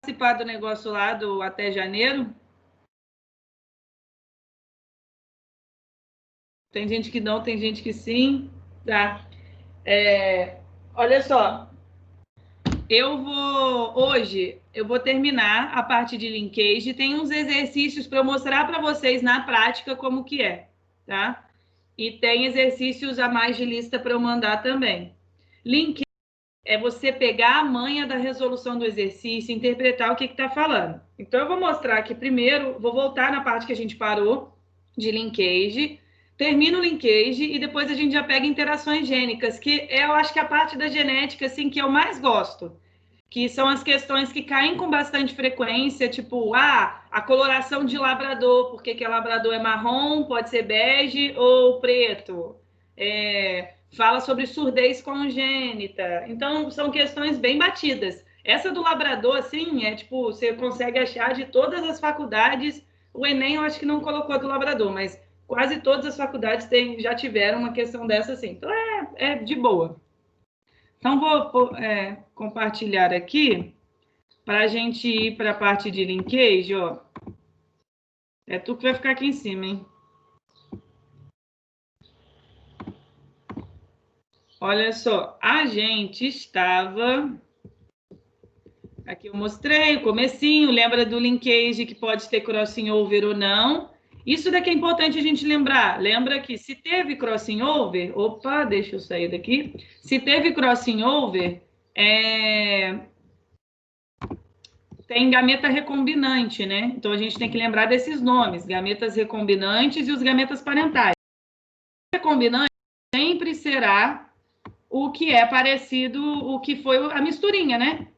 Participar do negócio lá do até janeiro? Tem gente que não, tem gente que sim. Tá. Olha só, hoje eu vou terminar a parte de linkage. Tem uns exercícios para eu mostrar para vocês na prática como que é, tá? E tem exercícios a mais de lista para eu mandar também. Linkage é você pegar a manha da resolução do exercício, interpretar o que está falando. Então, eu vou mostrar aqui primeiro, vou voltar na parte que a gente parou de linkage, termino o linkage e depois a gente já pega interações gênicas, que eu acho que é a parte da genética assim, que eu mais gosto, que são as questões que caem com bastante frequência, tipo, a coloração de labrador, por que labrador é marrom, pode ser bege ou preto. Fala sobre surdez congênita. Então, são questões bem batidas. Essa do labrador, assim, tipo, você consegue achar de todas as faculdades. O Enem, eu acho que não colocou do labrador, mas quase todas as faculdades já tiveram uma questão dessa, assim. Então, é de boa. Então, vou compartilhar aqui para a gente ir para a parte de linkage, ó. É tu que vai ficar aqui em cima, hein? Olha só, a gente estava... Aqui eu mostrei o comecinho, lembra do linkage que pode ter crossing over ou não. Isso daqui é importante a gente lembrar. Lembra que se teve crossing over... Opa, deixa eu sair daqui. Se teve crossing over, tem gameta recombinante, né? Então, a gente tem que lembrar desses nomes, gametas recombinantes e os gametas parentais. O recombinante sempre será o que é parecido, o que foi a misturinha, né?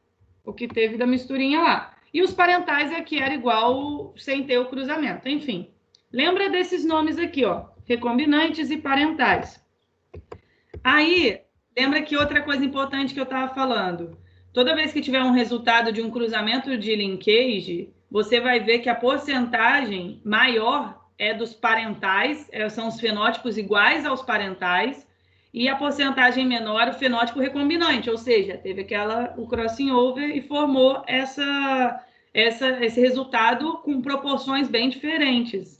O que teve da misturinha lá. E os parentais é que era igual sem ter o cruzamento. Enfim, lembra desses nomes aqui, ó, recombinantes e parentais. Aí, lembra que outra coisa importante que eu estava falando, toda vez que tiver um resultado de um cruzamento de linkage, você vai ver que a porcentagem maior é dos parentais, são os fenótipos iguais aos parentais, e a porcentagem menor, o fenótipo recombinante, ou seja, teve o crossing over e formou esse resultado com proporções bem diferentes.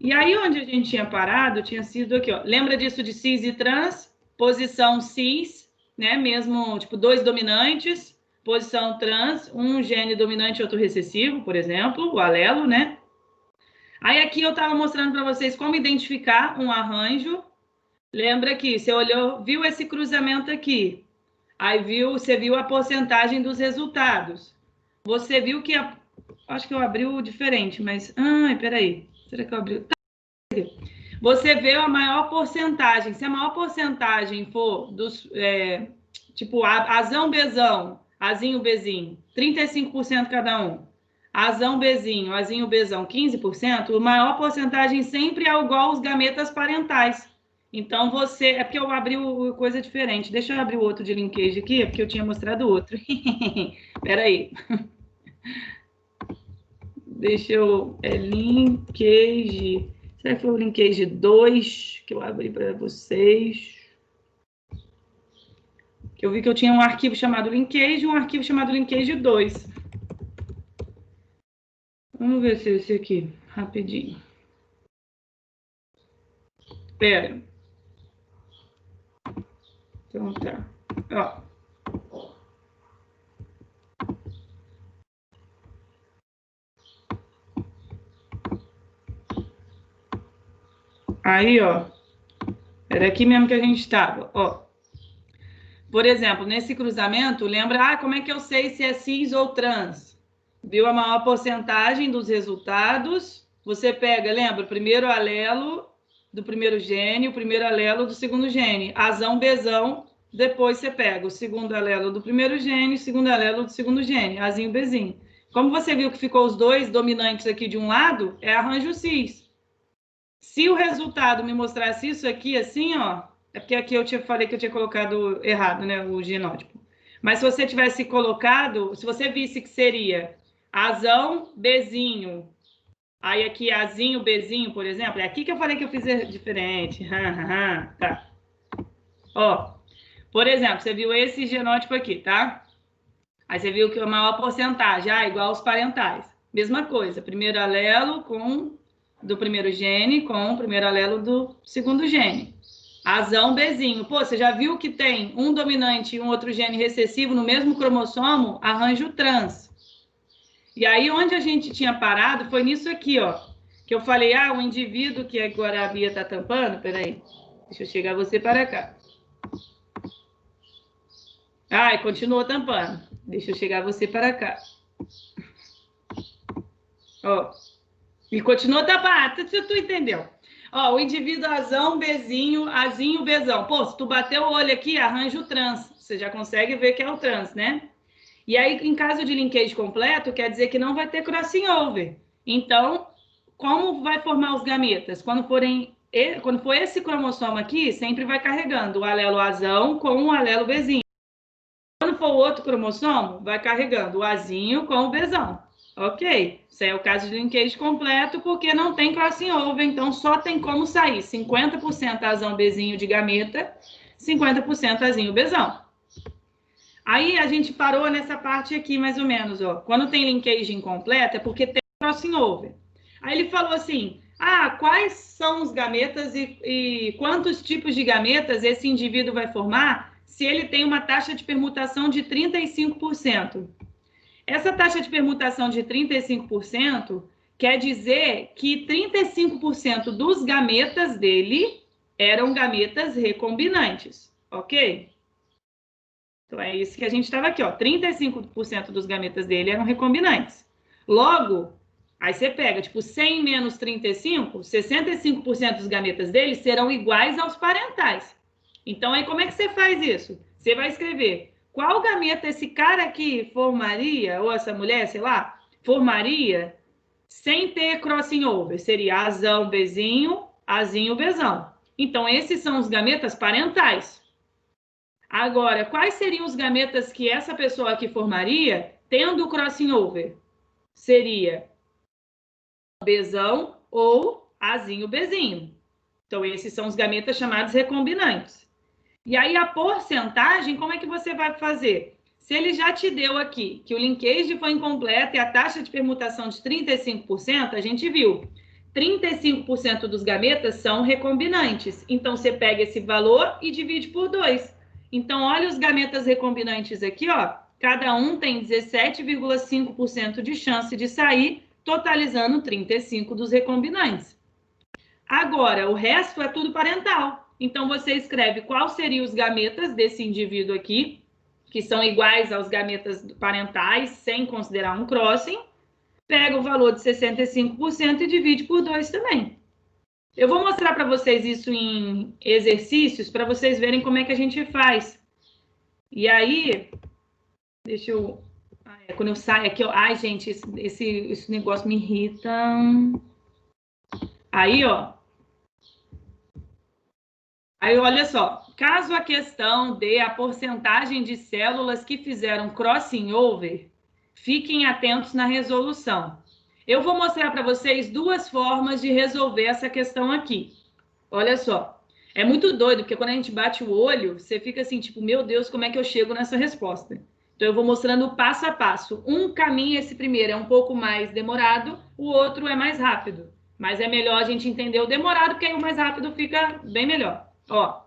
E aí, onde a gente tinha parado, tinha sido aqui, ó. Lembra disso de cis e trans? Posição cis, né? Mesmo, tipo, 2 dominantes, posição trans, um gene dominante e outro recessivo, por exemplo, o alelo, né? Aí, aqui eu estava mostrando para vocês como identificar um arranjo. Lembra que você olhou, viu esse cruzamento aqui. Aí você viu a porcentagem dos resultados. Você viu que acho que eu abri o diferente, mas... Ai, peraí. Será que eu abri... Você vê a maior porcentagem. Se a maior porcentagem for dos... tipo, azão, bezão, azinho, bezinho, 35% cada um. Azão, bezinho, azinho, bezão, 15%. A maior porcentagem sempre é igual aos gametas parentais. Então, você... É porque eu abri coisa diferente. Deixa eu abrir o outro de linkage aqui, porque eu tinha mostrado o outro. Peraí. Deixa eu... linkage... Será que foi o linkage 2 que eu abri para vocês? Eu vi que eu tinha um arquivo chamado linkage e um arquivo chamado linkage 2. Vamos ver se é esse aqui, rapidinho. Espera. Então tá. Ó. Aí, ó. Era aqui mesmo que a gente estava, ó. Por exemplo, nesse cruzamento, lembra, como é que eu sei se é cis ou trans? Viu a maior porcentagem dos resultados? Você pega, lembra, o primeiro alelo do primeiro gene, o primeiro alelo do segundo gene. Azão, bezão, depois você pega o segundo alelo do primeiro gene, o segundo alelo do segundo gene, azinho, bezinho. Como você viu que ficou os dois dominantes aqui de um lado, é arranjo cis. Se o resultado me mostrasse isso aqui, assim, ó, é porque aqui eu falei que eu tinha colocado errado, né, o genótipo. Mas se você tivesse colocado, se você visse que seria azão, bezinho, aí aqui azinho, bezinho, por exemplo, é aqui que eu falei que eu fiz diferente. Tá. Ó, por exemplo, você viu esse genótipo aqui, tá? Aí você viu que a maior porcentagem, igual aos parentais. Mesma coisa, primeiro alelo do primeiro gene com o primeiro alelo do segundo gene. Azão, Bzinho. Pô, você já viu que tem um dominante e um outro gene recessivo no mesmo cromossomo? Arranjo trans. E aí, onde a gente tinha parado foi nisso aqui, ó. Que eu falei, o indivíduo que agora a Bia tá tampando, peraí, deixa eu chegar você para cá. E continuou tampando. Deixa eu chegar você para cá. Ó, e continuou tampando. Tu entendeu? Ó, o indivíduo azão, Bzinho, azinho, Bzão. Pô, se tu bater o olho aqui, arranja o trans. Você já consegue ver que é o trans, né? E aí, em caso de linkage completo, quer dizer que não vai ter crossing over. Então, como vai formar os gametas? Quando for esse cromossomo aqui, sempre vai carregando o alelo azão com o alelo Bzinho. Quando for o outro cromossomo, vai carregando o azinho com o Bzão. Ok, isso aí é o caso de linkage completo, porque não tem crossing over, então só tem como sair 50% azão Bzinho de gameta, 50% azinho Bzão. Aí a gente parou nessa parte aqui, mais ou menos, ó. Quando tem linkage incompleta, é porque tem crossing over. Aí ele falou assim, quais são os gametas e quantos tipos de gametas esse indivíduo vai formar se ele tem uma taxa de permutação de 35%. Essa taxa de permutação de 35% quer dizer que 35% dos gametas dele eram gametas recombinantes, ok? Então, é isso que a gente estava aqui, ó. 35% dos gametas dele eram recombinantes. Logo, aí você pega, tipo, 100 menos 35, 65% dos gametas dele serão iguais aos parentais. Então, aí como é que você faz isso? Você vai escrever qual gameta esse cara aqui formaria, ou essa mulher, sei lá, formaria sem ter crossing over. Seria azão, Bzinho, azinho, Bzão. Então, esses são os gametas parentais. Agora, quais seriam os gametas que essa pessoa aqui formaria tendo o crossing over? Seria Bzão ou azinho, Bzinho. Então, esses são os gametas chamados recombinantes. E aí, a porcentagem, como é que você vai fazer? Se ele já te deu aqui que o linkage foi incompleto e a taxa de permutação de 35%, a gente viu. 35% dos gametas são recombinantes. Então, você pega esse valor e divide por 2. Então, olha os gametas recombinantes aqui, ó. Cada um tem 17,5% de chance de sair, totalizando 35 dos recombinantes. Agora, o resto é tudo parental. Então, você escreve quais seriam os gametas desse indivíduo aqui, que são iguais aos gametas parentais, sem considerar um crossing. Pega o valor de 65% e divide por 2 também. Eu vou mostrar para vocês isso em exercícios, para vocês verem como é que a gente faz. E aí, deixa eu... quando eu saio aqui, gente, esse negócio me irrita. Aí, ó. Aí, olha só, caso a questão dê a porcentagem de células que fizeram crossing over, fiquem atentos na resolução. Eu vou mostrar para vocês duas formas de resolver essa questão aqui. Olha só, é muito doido, porque quando a gente bate o olho, você fica assim, tipo, meu Deus, como é que eu chego nessa resposta? Então, eu vou mostrando passo a passo. Um caminho, esse primeiro, é um pouco mais demorado, o outro é mais rápido. Mas é melhor a gente entender o demorado, porque aí o mais rápido fica bem melhor. Ó,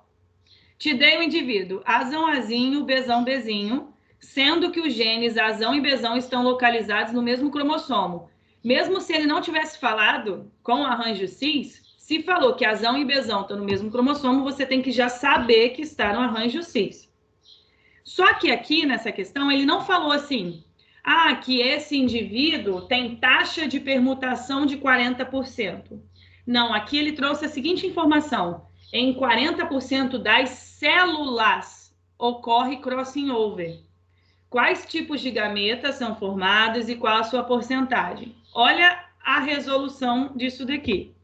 te dei o indivíduo azão, azinho, Bzão, Bzinho, sendo que os genes azão e Bzão estão localizados no mesmo cromossomo. Mesmo se ele não tivesse falado com o arranjo cis, se falou que azão e Bzão estão no mesmo cromossomo, você tem que já saber que está no arranjo cis. Só que aqui, nessa questão, ele não falou assim, que esse indivíduo tem taxa de permutação de 40%. Não, aqui ele trouxe a seguinte informação: em 40% das células ocorre crossing over. Quais tipos de gametas são formados e qual a sua porcentagem? Olha a resolução disso daqui.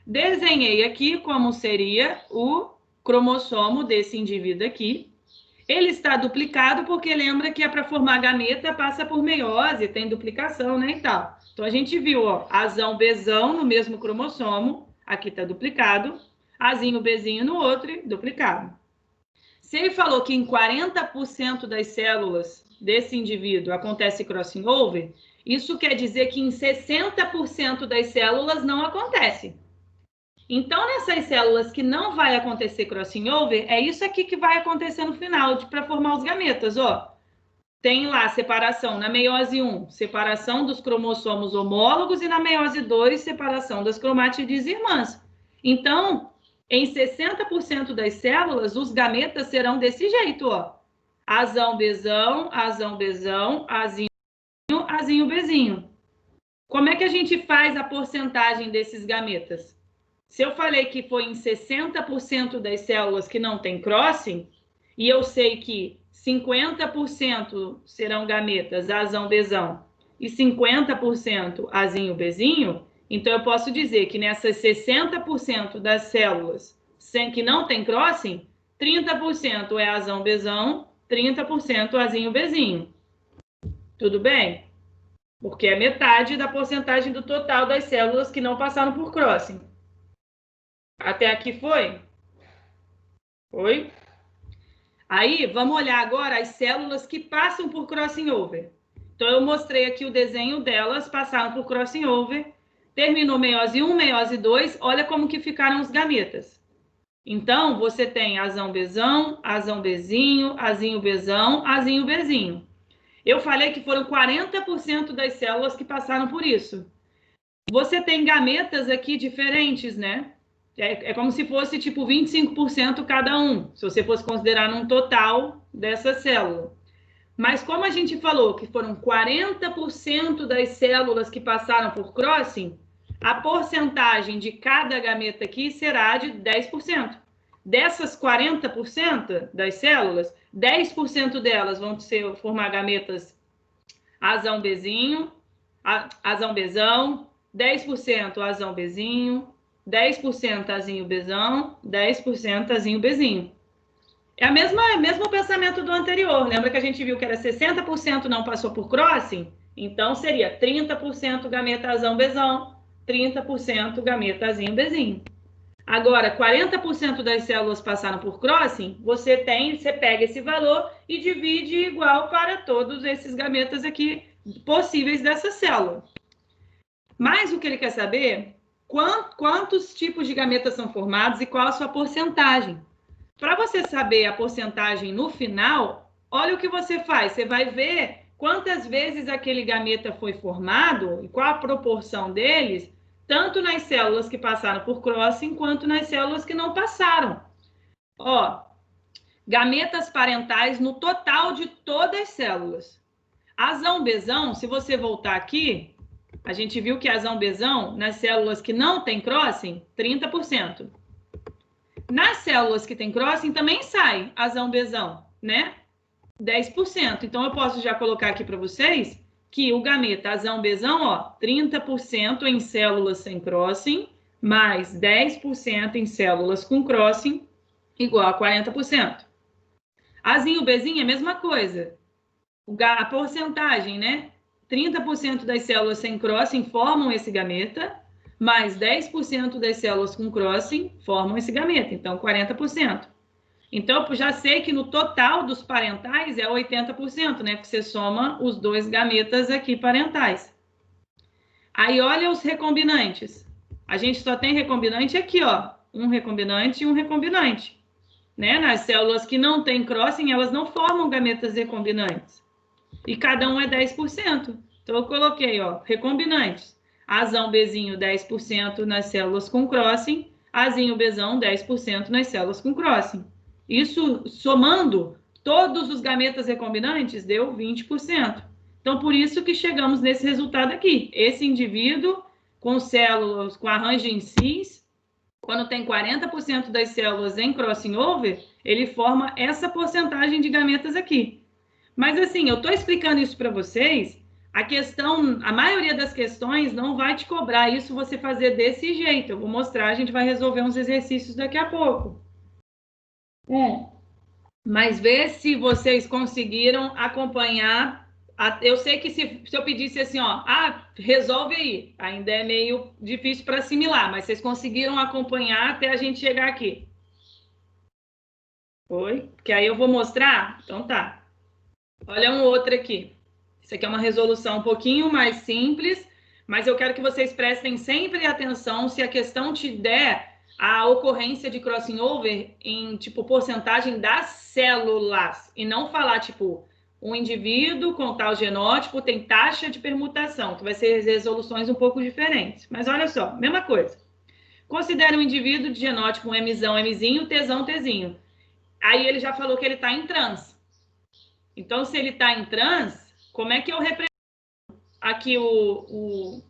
Desenhei aqui como seria o cromossomo desse indivíduo aqui. Ele está duplicado porque lembra que é para formar gameta, passa por meiose, tem duplicação, né, e tal. Então, a gente viu, ó, azão, Bzão no mesmo cromossomo, aqui está duplicado, azinho, Bzinho no outro, duplicado. Se ele falou que em 40% das células desse indivíduo acontece crossing over, isso quer dizer que em 60% das células não acontece. Então, nessas células que não vai acontecer crossing over, é isso aqui que vai acontecer no final, para formar os gametas, ó. Tem lá separação na meiose 1, separação dos cromossomos homólogos, e na meiose 2, separação das cromátides irmãs. Então, em 60% das células, os gametas serão desse jeito, ó. Azão, Bzão, azão, Bzão, azinho, azinho, Bzinho. Como é que a gente faz a porcentagem desses gametas? Se eu falei que foi em 60% das células que não tem crossing, e eu sei que 50% serão gametas azão, Bzão, e 50% azinho, Bzinho, então eu posso dizer que nessas 60% das células que não tem crossing, 30% é azão, Bzão, 30% azinho, Bzinho. Tudo bem? Porque é metade da porcentagem do total das células que não passaram por crossing. Até aqui foi? Foi? Aí, vamos olhar agora as células que passam por crossing over. Então, eu mostrei aqui o desenho delas, passaram por crossing over, terminou meiose 1, meiose 2, olha como que ficaram os gametas. Então, você tem azão, Bzão, azão, Bzinho, azinho, Bzão, azinho, Bzinho. Eu falei que foram 40% das células que passaram por isso. Você tem gametas aqui diferentes, né? É como se fosse tipo 25% cada um, se você fosse considerar num total dessa célula. Mas como a gente falou que foram 40% das células que passaram por crossing, a porcentagem de cada gameta aqui será de 10%. Dessas 40% das células, 10% delas vão formar gametas azão, Bzinho, azão, Bzão, 10% azão, Bzinho, 10% azinho, Bzão, 10% azinho, Bzinho. É o mesmo pensamento do anterior. Lembra que a gente viu que era 60% não passou por crossing? Então, seria 30% gameta azão, Bzão, 30% gameta azinho, Bzinho. Agora, 40% das células passaram por crossing, você pega esse valor e divide igual para todos esses gametas aqui possíveis dessa célula. Mas o que ele quer saber, quantos tipos de gametas são formados e qual a sua porcentagem. Para você saber a porcentagem no final, olha o que você faz. Você vai ver quantas vezes aquele gameta foi formado e qual a proporção deles, tanto nas células que passaram por crossing, quanto nas células que não passaram. Ó, gametas parentais no total de todas as células. Azão, Bzão, se você voltar aqui, a gente viu que azão, Bzão, nas células que não tem crossing, 30%. Nas células que tem crossing também sai azão, Bzão, né? 10%. Então, eu posso já colocar aqui para vocês que o gameta azão, Bzão, ó, 30% em células sem crossing, mais 10% em células com crossing, igual a 40%. Azinho, Bzinho é a mesma coisa. A porcentagem, né? 30% das células sem crossing formam esse gameta, mais 10% das células com crossing formam esse gameta, então 40%. Então, eu já sei que no total dos parentais é 80%, né? Porque você soma os dois gametas aqui parentais. Aí, olha os recombinantes. A gente só tem recombinante aqui, ó. Um recombinante e um recombinante. Né? Nas células que não tem crossing, elas não formam gametas recombinantes. E cada um é 10%. Então, eu coloquei, ó, recombinantes. Azão, Bzinho, 10% nas células com crossing. Azinho, Bzão, 10% nas células com crossing. Isso, somando todos os gametas recombinantes, deu 20%. Então, por isso que chegamos nesse resultado aqui. Esse indivíduo com células, com arranjo em cis, quando tem 40% das células em crossing over, ele forma essa porcentagem de gametas aqui. Mas assim, eu estou explicando isso para vocês, a maioria das questões não vai te cobrar isso você fazer desse jeito. Eu vou mostrar, a gente vai resolver uns exercícios daqui a pouco. Mas vê se vocês conseguiram acompanhar. Eu sei que se eu pedisse assim, ó, resolve aí, ainda é meio difícil para assimilar, mas vocês conseguiram acompanhar até a gente chegar aqui. Foi? Que aí eu vou mostrar? Então tá. Olha um outro aqui. Isso aqui é uma resolução um pouquinho mais simples, mas eu quero que vocês prestem sempre atenção se a questão te der a ocorrência de crossing over em, tipo, porcentagem das células, e não falar, tipo, um indivíduo com tal genótipo tem taxa de permutação, que vai ser resoluções um pouco diferentes. Mas olha só, mesma coisa. Considere um indivíduo de genótipo Mzão, Mzinho, Tzão, Tzinho. Aí ele já falou que ele está em trans. Então, se ele está em trans, como é que eu represento aqui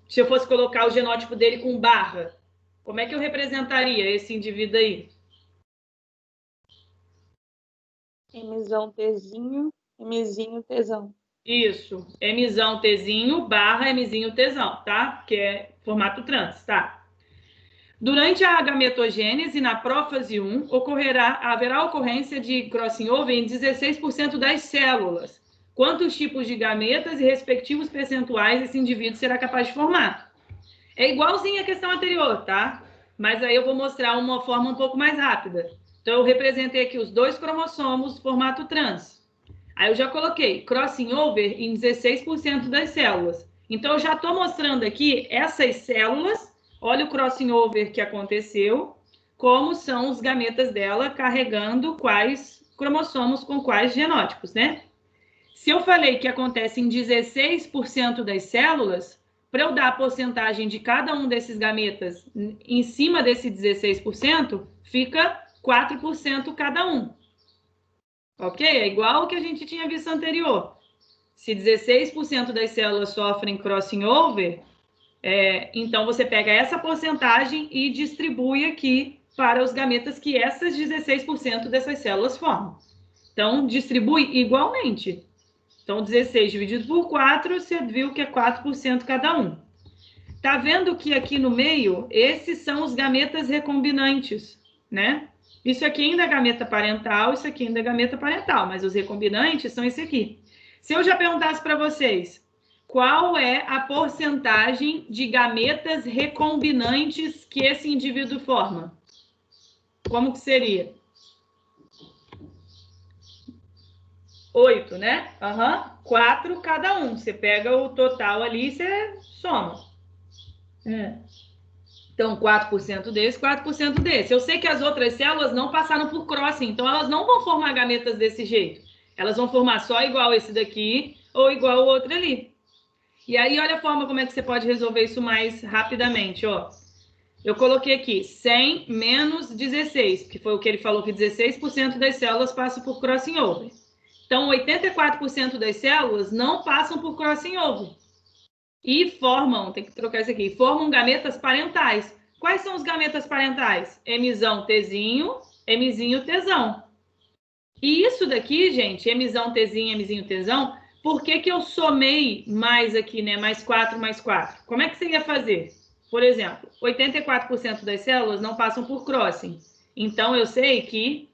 se eu fosse colocar o genótipo dele com barra? Como é que eu representaria esse indivíduo aí? Mzão, Tzinho, Mzinho, Tzão. Isso, Mzão, Tzinho, barra Mzinho, Tzão, tá? Que é formato trans, tá? Durante a gametogênese, na prófase 1, haverá ocorrência de crossing over em 16% das células. Quantos tipos de gametas e respectivos percentuais esse indivíduo será capaz de formar? É igualzinho à questão anterior, tá? Mas aí eu vou mostrar uma forma um pouco mais rápida. Então, eu representei aqui os 2 cromossomos formato trans. Aí eu já coloquei crossing over em 16% das células. Então, eu já estou mostrando aqui essas células. Olha o crossing over que aconteceu, como são os gametas dela carregando quais cromossomos com quais genótipos, né? Se eu falei que acontece em 16% das células, para eu dar a porcentagem de cada um desses gametas em cima desse 16%, fica 4% cada um. Ok? É igual o que a gente tinha visto anterior. Se 16% das células sofrem crossing over, então você pega essa porcentagem e distribui aqui para os gametas que essas 16% dessas células formam. Então, distribui igualmente. Então, 16 dividido por 4, você viu que é 4% cada um. Tá vendo que aqui no meio, esses são os gametas recombinantes, né? Isso aqui ainda é gameta parental, isso aqui ainda é gameta parental, mas os recombinantes são esse aqui. Se eu já perguntasse para vocês, qual é a porcentagem de gametas recombinantes que esse indivíduo forma? Como que seria? 8, né? 4 cada um. Você pega o total ali e você soma. Então, 4% desse, 4% desse. Eu sei que as outras células não passaram por crossing, então elas não vão formar gametas desse jeito. Elas vão formar só igual esse daqui ou igual o outro ali. E aí, olha a forma como é que você pode resolver isso mais rapidamente, ó. Eu coloquei aqui 100 menos 16, que foi o que ele falou, que 16% das células passam por crossing over. Então, 84% das células não passam por crossing over. E formam, tem que trocar isso aqui, formam gametas parentais. Quais são os gametas parentais? Mzão, Tzinho, Mzinho, Tzão. E isso daqui, gente, Mzão, Tzinho, Mzinho, Tzão, por que que eu somei mais aqui, né? Mais 4, mais 4. Como é que você ia fazer? Por exemplo, 84% das células não passam por crossing. Então, eu sei que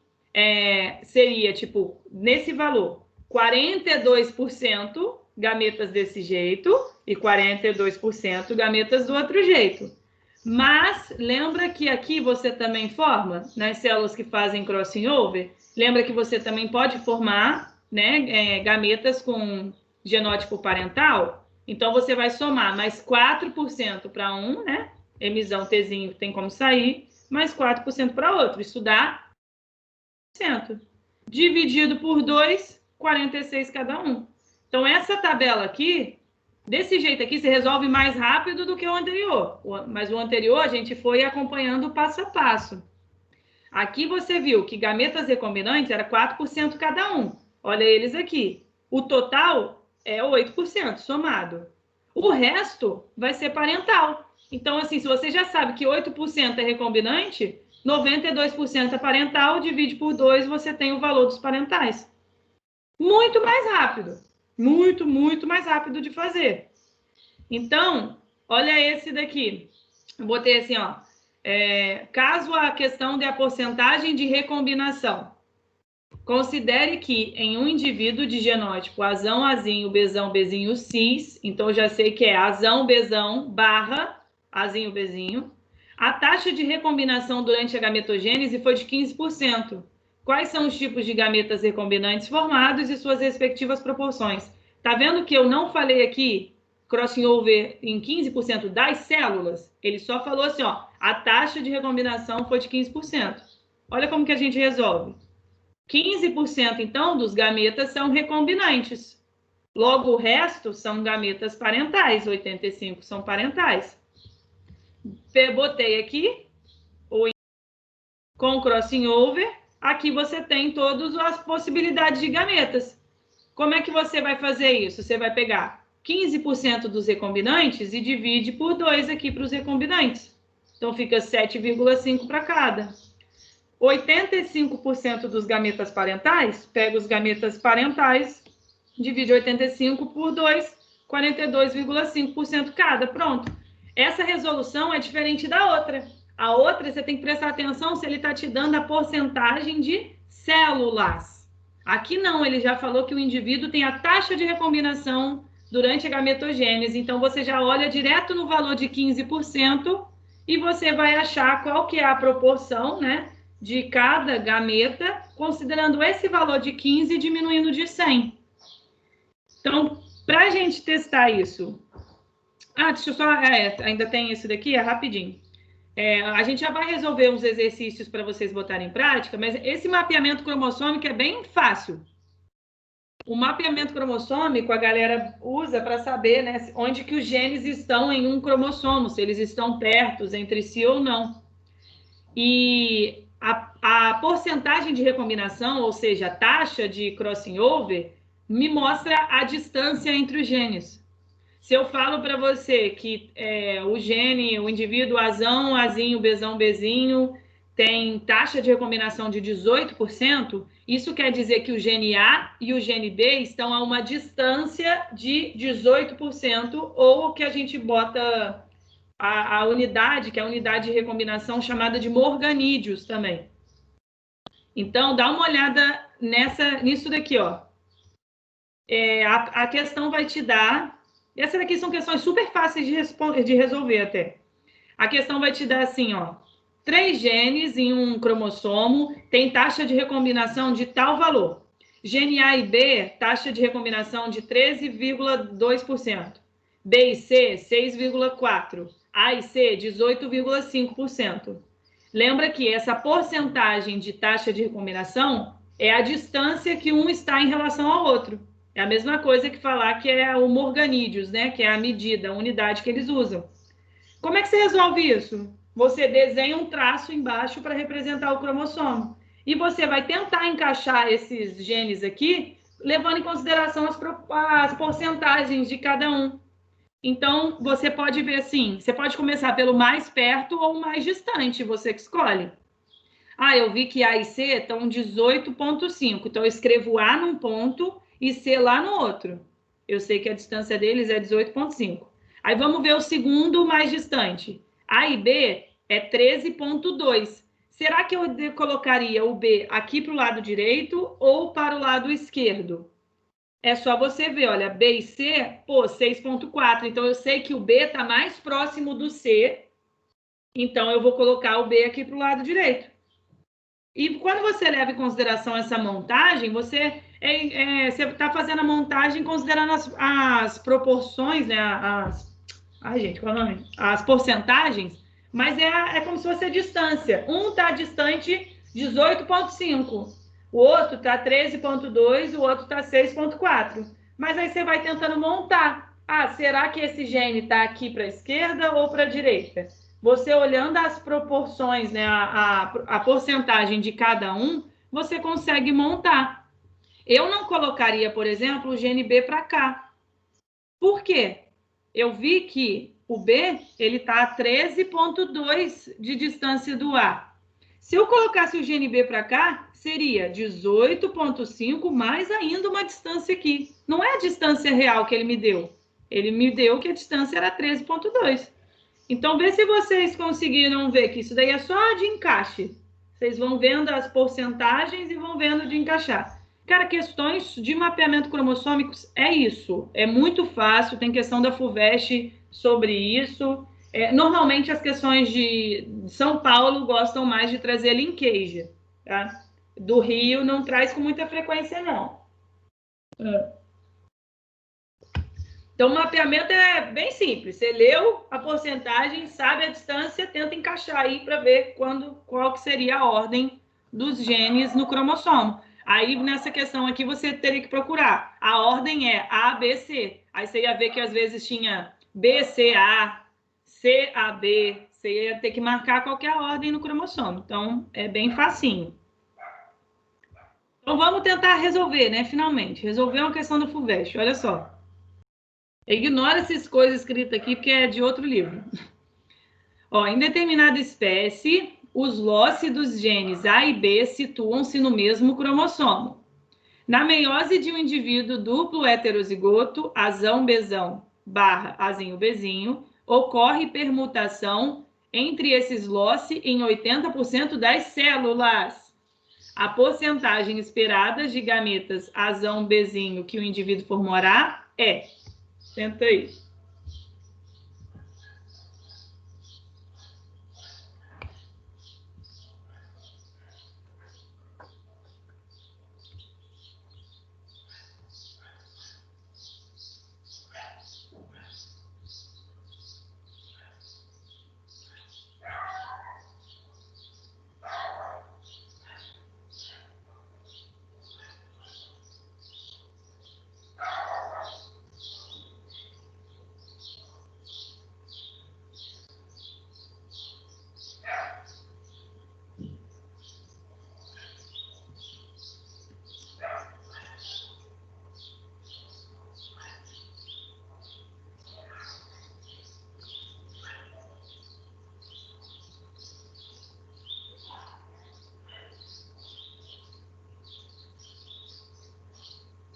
seria, tipo, nesse valor, 42% gametas desse jeito e 42% gametas do outro jeito. Mas lembra que aqui você também forma, nas células que fazem crossing over, lembra que você também pode formar, né, gametas com genótipo parental? Então, você vai somar mais 4% para um, né? Mzão, Tzinho tem como sair, mais 4% para outro. Isso dá 100%. Dividido por 2, 46 cada um. Então, essa tabela aqui, desse jeito aqui, se resolve mais rápido do que o anterior. Mas o anterior, a gente foi acompanhando passo a passo. Aqui você viu que gametas recombinantes era 4% cada um. Olha eles aqui. O total é 8% somado. O resto vai ser parental. Então, assim, se você já sabe que 8% é recombinante, 92% é parental, divide por 2, você tem o valor dos parentais. Muito mais rápido. Muito, muito mais rápido de fazer. Então, olha esse daqui. Eu botei assim, ó. Caso a questão de a porcentagem de recombinação. Considere que em um indivíduo de genótipo Azão, Azinho, Bzão, Bzinho, Cis, então eu já sei que é Azão, Bzão, barra, Azinho, Bzinho, a taxa de recombinação durante a gametogênese foi de 15%. quais são os tipos de gametas recombinantes formados e suas respectivas proporções. Tá vendo que eu não falei aqui crossing over em 15% das células? Ele só falou assim, ó, a taxa de recombinação foi de 15%. Olha como que a gente resolve. 15%, então, dos gametas são recombinantes. Logo, o resto são gametas parentais, 85% são parentais. Botei aqui, com crossing over, aqui você tem todas as possibilidades de gametas. Como é que você vai fazer isso? Você vai pegar 15% dos recombinantes e divide por 2 aqui para os recombinantes. Então, fica 7,5 para cada. 85% dos gametas parentais, pega os gametas parentais, divide 85 por 2, 42,5% cada. Pronto. Essa resolução é diferente da outra. A outra, você tem que prestar atenção se ele está te dando a porcentagem de células. Aqui não, ele já falou que o indivíduo tem a taxa de recombinação durante a gametogênese. Então, você já olha direto no valor de 15% e você vai achar qual que é a proporção, né, de cada gameta, considerando esse valor de 15 e diminuindo de 100. Então, para a gente testar isso... deixa eu só... ainda tem esse daqui, é rapidinho. A gente já vai resolver uns exercícios para vocês botarem em prática, mas esse mapeamento cromossômico é bem fácil. O mapeamento cromossômico a galera usa para saber, né, onde que os genes estão em um cromossomo, se eles estão perto entre si ou não. E a porcentagem de recombinação, ou seja, a taxa de crossing over, me mostra a distância entre os genes. Se eu falo para você que o gene, o indivíduo Azão, Azinho, Bezão, Bezinho, tem taxa de recombinação de 18%, isso quer dizer que o gene A e o gene B estão a uma distância de 18%, ou o que a gente bota a unidade, que é a unidade de recombinação chamada de morganídeos também. Então, dá uma olhada nisso daqui, ó. A questão vai te dar... Essas daqui são questões super fáceis de resolver até. A questão vai te dar assim, ó. 3 genes em um cromossomo tem taxa de recombinação de tal valor. Gene A e B, taxa de recombinação de 13,2%. B e C, 6,4%. A e C, 18,5%. Lembra que essa porcentagem de taxa de recombinação é a distância que um está em relação ao outro. É a mesma coisa que falar que é o morganídeos, né? Que é a medida, a unidade que eles usam. Como é que você resolve isso? Você desenha um traço embaixo para representar o cromossomo. E você vai tentar encaixar esses genes aqui, levando em consideração as porcentagens de cada um. Então, você pode ver assim, você pode começar pelo mais perto ou mais distante, você que escolhe. Eu vi que A e C estão 18,5. Então, eu escrevo A num ponto e C lá no outro. Eu sei que a distância deles é 18,5. Aí vamos ver o segundo mais distante. A e B é 13,2. Será que eu colocaria o B aqui para o lado direito ou para o lado esquerdo? É só você ver, olha, B e C, 6,4. Então, eu sei que o B está mais próximo do C. Então, eu vou colocar o B aqui para o lado direito. E quando você leva em consideração essa montagem, você está fazendo a montagem considerando as proporções, né? Qual é o nome? As porcentagens, mas é como se fosse a distância. Um está distante 18,5, o outro está 13,2, o outro está 6,4. Mas aí você vai tentando montar. Será que esse gene está aqui para a esquerda ou para a direita? Você olhando as proporções, né, a porcentagem de cada um, você consegue montar. Eu não colocaria, por exemplo, o gene B para cá. Por quê? Eu vi que o B ele está a 13,2 de distância do A. Se eu colocasse o gene B para cá, seria 18,5 mais ainda uma distância aqui. Não é a distância real que ele me deu. Ele me deu que a distância era 13,2. Então, vê se vocês conseguiram ver que isso daí é só de encaixe. Vocês vão vendo as porcentagens e vão vendo de encaixar. Cara, questões de mapeamento cromossômicos é isso. É muito fácil, tem questão da FUVEST sobre isso. Normalmente, as questões de São Paulo gostam mais de trazer linkage, tá? do Rio não traz com muita frequência, não. Então, o mapeamento é bem simples. Você leu a porcentagem, sabe a distância, tenta encaixar aí para ver qual que seria a ordem dos genes no cromossomo. Aí, nessa questão aqui, você teria que procurar. A ordem é A, B, C. Aí você ia ver que, às vezes, tinha B, C, A, C, A, B. Você ia ter que marcar qual que é a ordem no cromossomo. Então, é bem facinho. Então, vamos tentar resolver, né? Finalmente. Resolver uma questão do FUVEST. Olha só. Ignora essas coisas escritas aqui, porque é de outro livro. Ó, em determinada espécie, os loci dos genes A e B situam-se no mesmo cromossomo. Na meiose de um indivíduo duplo heterozigoto, azão, bezão, barra, azinho, bezinho, ocorre permutação entre esses loci em 80% das células. A porcentagem esperada de gametas azão, bezinho que o indivíduo formará é... Tenta aí.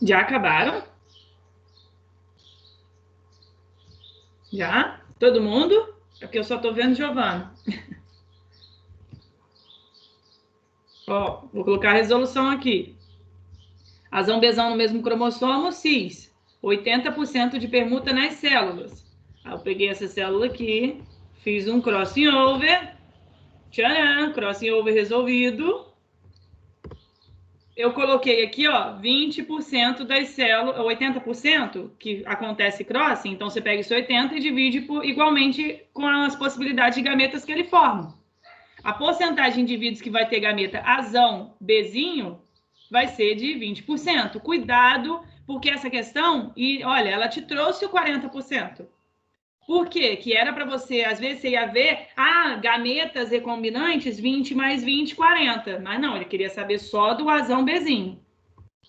Já acabaram? Já? Todo mundo? É porque eu só estou vendo Giovana. Ó, vou colocar a resolução aqui. Azão, bezão no mesmo cromossomo, cis. 80% de permuta nas células. Aí eu peguei essa célula aqui, fiz um crossing over. Tcharam, crossing over resolvido. Eu coloquei aqui, ó, 20% das células, 80% que acontece crossing, então você pega esse 80 e divide igualmente com as possibilidades de gametas que ele forma. A porcentagem de indivíduos que vai ter gameta azão, bezinho, vai ser de 20%. Cuidado, porque essa questão, e olha, ela te trouxe o 40%. Por quê? Que era para você, às vezes você ia ver, gametas recombinantes, 20 mais 20, 40. Mas não, ele queria saber só do azão bezinho.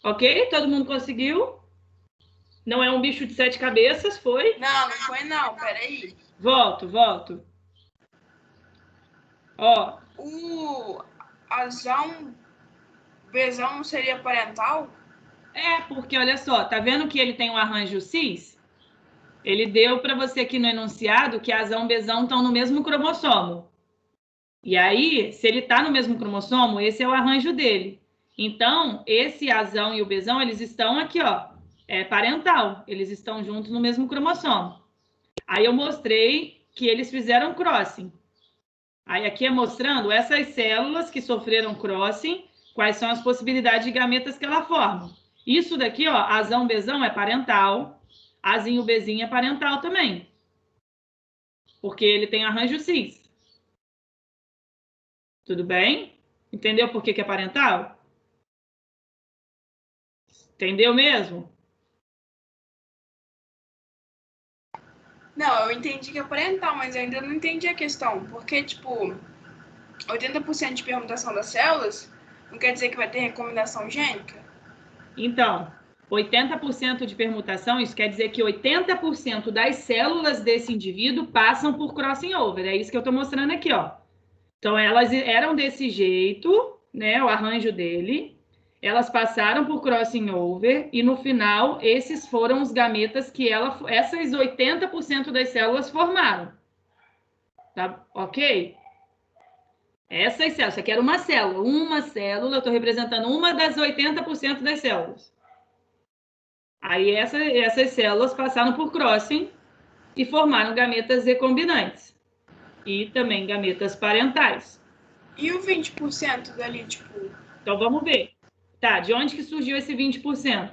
Ok? Todo mundo conseguiu? Não é um bicho de 7 cabeças, foi? Não, não foi não, peraí. Volto. Ó. O azão bezão não seria parental? É, porque olha só, tá vendo que ele tem um arranjo cis? Ele deu para você aqui no enunciado que azão e bezão estão no mesmo cromossomo. E aí, se ele está no mesmo cromossomo, esse é o arranjo dele. Então, esse azão e o bezão, eles estão aqui, ó, é parental. Eles estão juntos no mesmo cromossomo. Aí eu mostrei que eles fizeram crossing. Aí aqui é mostrando essas células que sofreram crossing, quais são as possibilidades de gametas que ela forma. Isso daqui, ó, azão, bezão é parental. Azinho, bezinho é parental também. Porque ele tem arranjo cis. Tudo bem? Entendeu por que é parental? Entendeu mesmo? Não, eu entendi que é parental, mas eu ainda não entendi a questão. Porque, tipo, 80% de permutação das células não quer dizer que vai ter recombinação gênica? Então, 80% de permutação, isso quer dizer que 80% das células desse indivíduo passam por crossing over. É isso que eu estou mostrando aqui, ó. Então, elas eram desse jeito, né? O arranjo dele. Elas passaram por crossing over e, no final, esses foram os gametas que essas 80% das células formaram. Tá? Ok? Essas células. Isso aqui era uma célula. Uma célula, eu estou representando uma das 80% das células. Aí essas células passaram por crossing e formaram gametas recombinantes. E também gametas parentais. E o 20% dali, tipo, Então, vamos ver. Tá, de onde que surgiu esse 20%?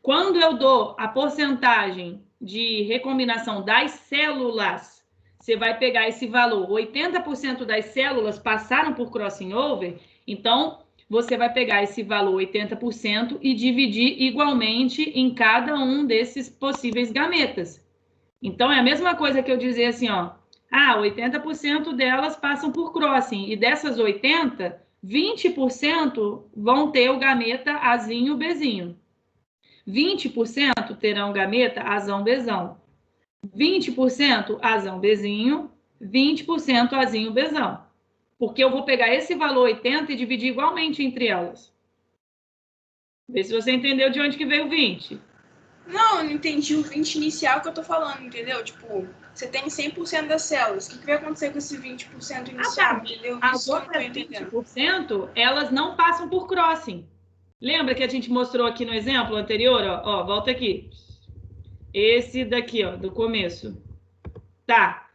Quando eu dou a porcentagem de recombinação das células, você vai pegar esse valor. 80% das células passaram por crossing over, então você vai pegar esse valor 80% e dividir igualmente em cada um desses possíveis gametas. Então, é a mesma coisa que eu dizer assim, ó. 80% delas passam por crossing. E dessas 80, 20% vão ter o gameta Azinho Bzinho. 20% terão gameta Azão Bezão. 20% Azão Bezinho, 20% Azinho Bezão. Porque eu vou pegar esse valor 80 e dividir igualmente entre elas. Vê se você entendeu de onde que veio o 20. Não, eu não entendi o 20 inicial que eu tô falando, entendeu? Tipo, você tem 100% das células. O que vai acontecer com esse 20% inicial, entendeu? As Isso que eu não tô outras entendendo. 20%, elas não passam por crossing. Lembra que a gente mostrou aqui no exemplo anterior? Ó, volta aqui. Esse daqui, ó, do começo. Tá.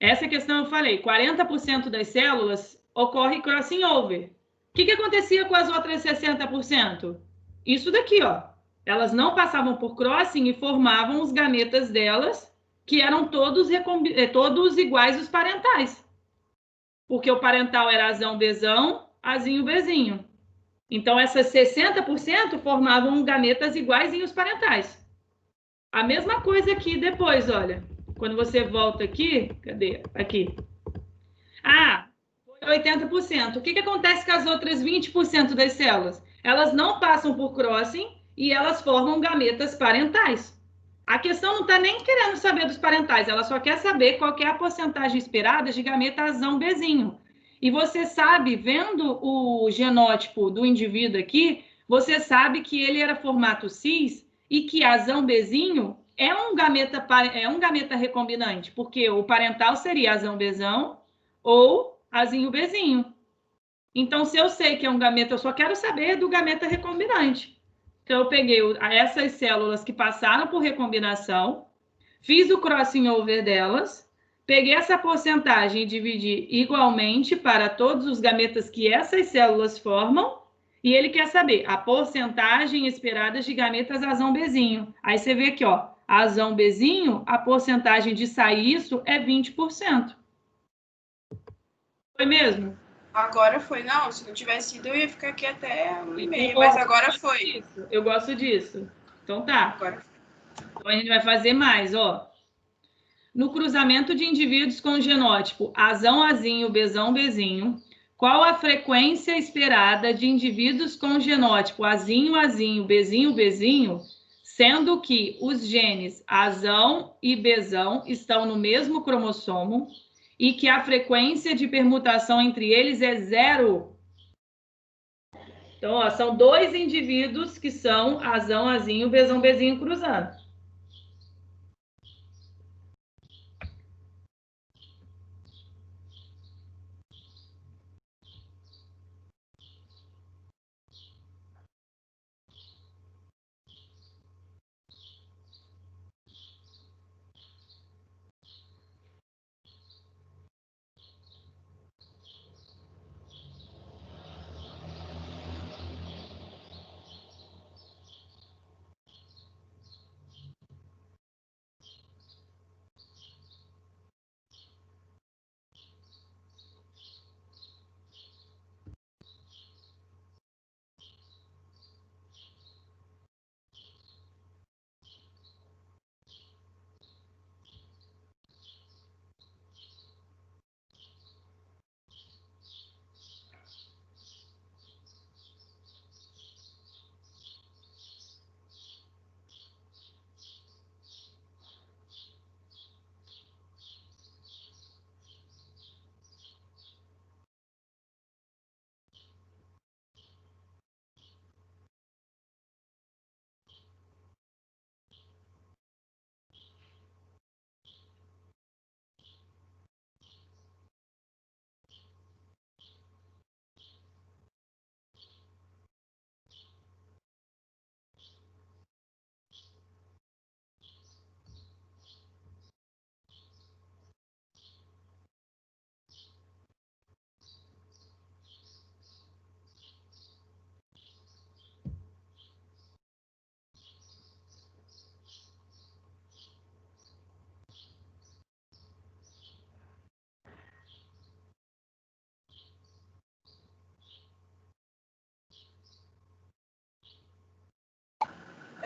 Essa questão eu falei, 40% das células ocorre crossing over. O que acontecia com as outras 60%? Isso daqui, ó. Elas não passavam por crossing e formavam os gametas delas, que eram todos iguais aos parentais. Porque o parental era azão, bezão, azinho, bezinho. Então, essas 60% formavam gametas iguais aos parentais. A mesma coisa aqui depois, olha. Quando você volta aqui, cadê? Aqui. Foi 80%. O que acontece com as outras 20% das células? Elas não passam por crossing e elas formam gametas parentais. A questão não está nem querendo saber dos parentais, ela só quer saber qual que é a porcentagem esperada de gameta azão bezinho. E você sabe, vendo o genótipo do indivíduo aqui, você sabe que ele era formato cis e que azão bezinho é um gameta recombinante, porque o parental seria azão bezão ou azinho bezinho. Então, se eu sei que é um gameta, eu só quero saber do gameta recombinante. Então, eu peguei essas células que passaram por recombinação, fiz o crossing over delas, peguei essa porcentagem e dividi igualmente para todos os gametas que essas células formam, e ele quer saber a porcentagem esperada de gametas azão bezinho. Aí você vê aqui, ó, azão bezinho, a porcentagem de sair isso é 20%. Foi mesmo? Agora foi. Não, se não tivesse ido, eu ia ficar aqui até 1h30, mas agora foi. Eu gosto disso. Então tá. Agora foi. Então a gente vai fazer mais, ó. No cruzamento de indivíduos com o genótipo azão, azinho, bezão, bezinho, qual a frequência esperada de indivíduos com o genótipo azinho, azinho, bezinho, bezinho, sendo que os genes azão e bezão estão no mesmo cromossomo e que a frequência de permutação entre eles é 0? Então, ó, são dois indivíduos que são azão, azinho, bezão, bezinho cruzando.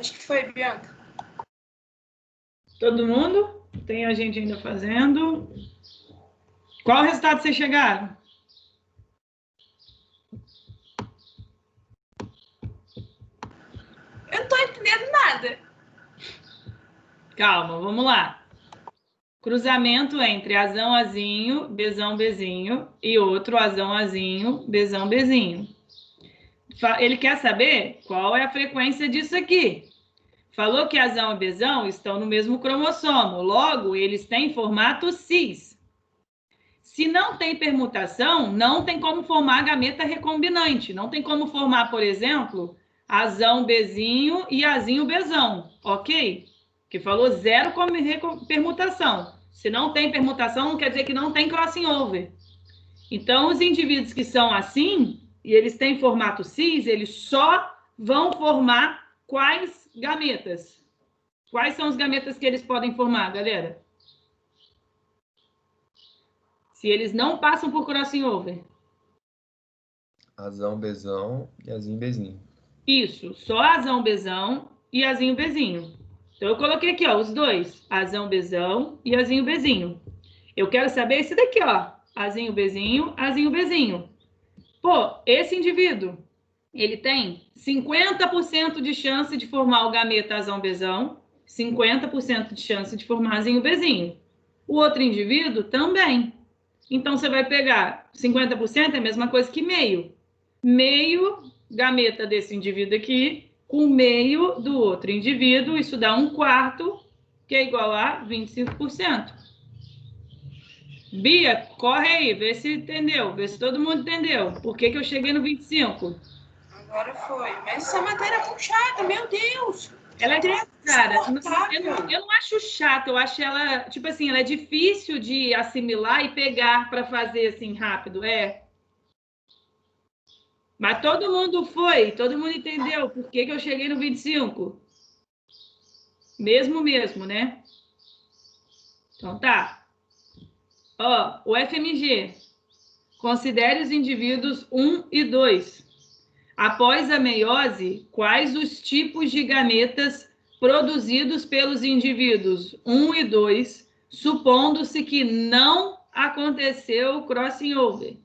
Acho que foi, Bianca. Todo mundo? Tem a gente ainda fazendo. Qual resultado vocês chegaram? Eu não tô entendendo nada. Calma, vamos lá. Cruzamento entre azão, azinho, bezão, bezinho e outro azão, azinho, bezão, bezinho. Ele quer saber qual é a frequência disso aqui. Falou que azão e bezão estão no mesmo cromossomo, logo, eles têm formato cis. Se não tem permutação, não tem como formar gameta recombinante. Não tem como formar, por exemplo, azão, bezinho e azinho, bezão, ok? Que falou zero como permutação. Se não tem permutação, não quer dizer que não tem crossing over. Então, os indivíduos que são assim, e eles têm formato cis, eles só vão formar quais gametas? Quais são os gametas que eles podem formar, galera? Se eles não passam por crossing over. Azão, bezão e azinho, bezinho. Isso, só azão, bezão e azinho, bezinho. Então, eu coloquei aqui, ó, os dois. Azão, bezão e azinho, bezinho. Eu quero saber esse daqui, ó. Azinho, bezinho, azinho, bezinho. Pô, esse indivíduo, ele tem 50% de chance de formar o gameta azão, bezão, 50% de chance de formar azinho, bezinho. O outro indivíduo também. Então, você vai pegar 50% é a mesma coisa que meio. Meio gameta desse indivíduo aqui com meio do outro indivíduo, isso dá 1/4, que é igual a 25%. Bia, corre aí, vê se entendeu, vê se todo mundo entendeu. Por que eu cheguei no 25? Agora foi. Mas essa matéria é muito chata, meu Deus. Ela é, cara, eu não acho chata, eu acho ela, tipo assim, ela é difícil de assimilar e pegar para fazer assim rápido, Mas todo mundo entendeu por que eu cheguei no 25. Mesmo, né? Então tá. Ó, o FMG. Considere os indivíduos 1 e 2. Após a meiose, quais os tipos de gametas produzidos pelos indivíduos 1 e 2, supondo-se que não aconteceu o crossing over?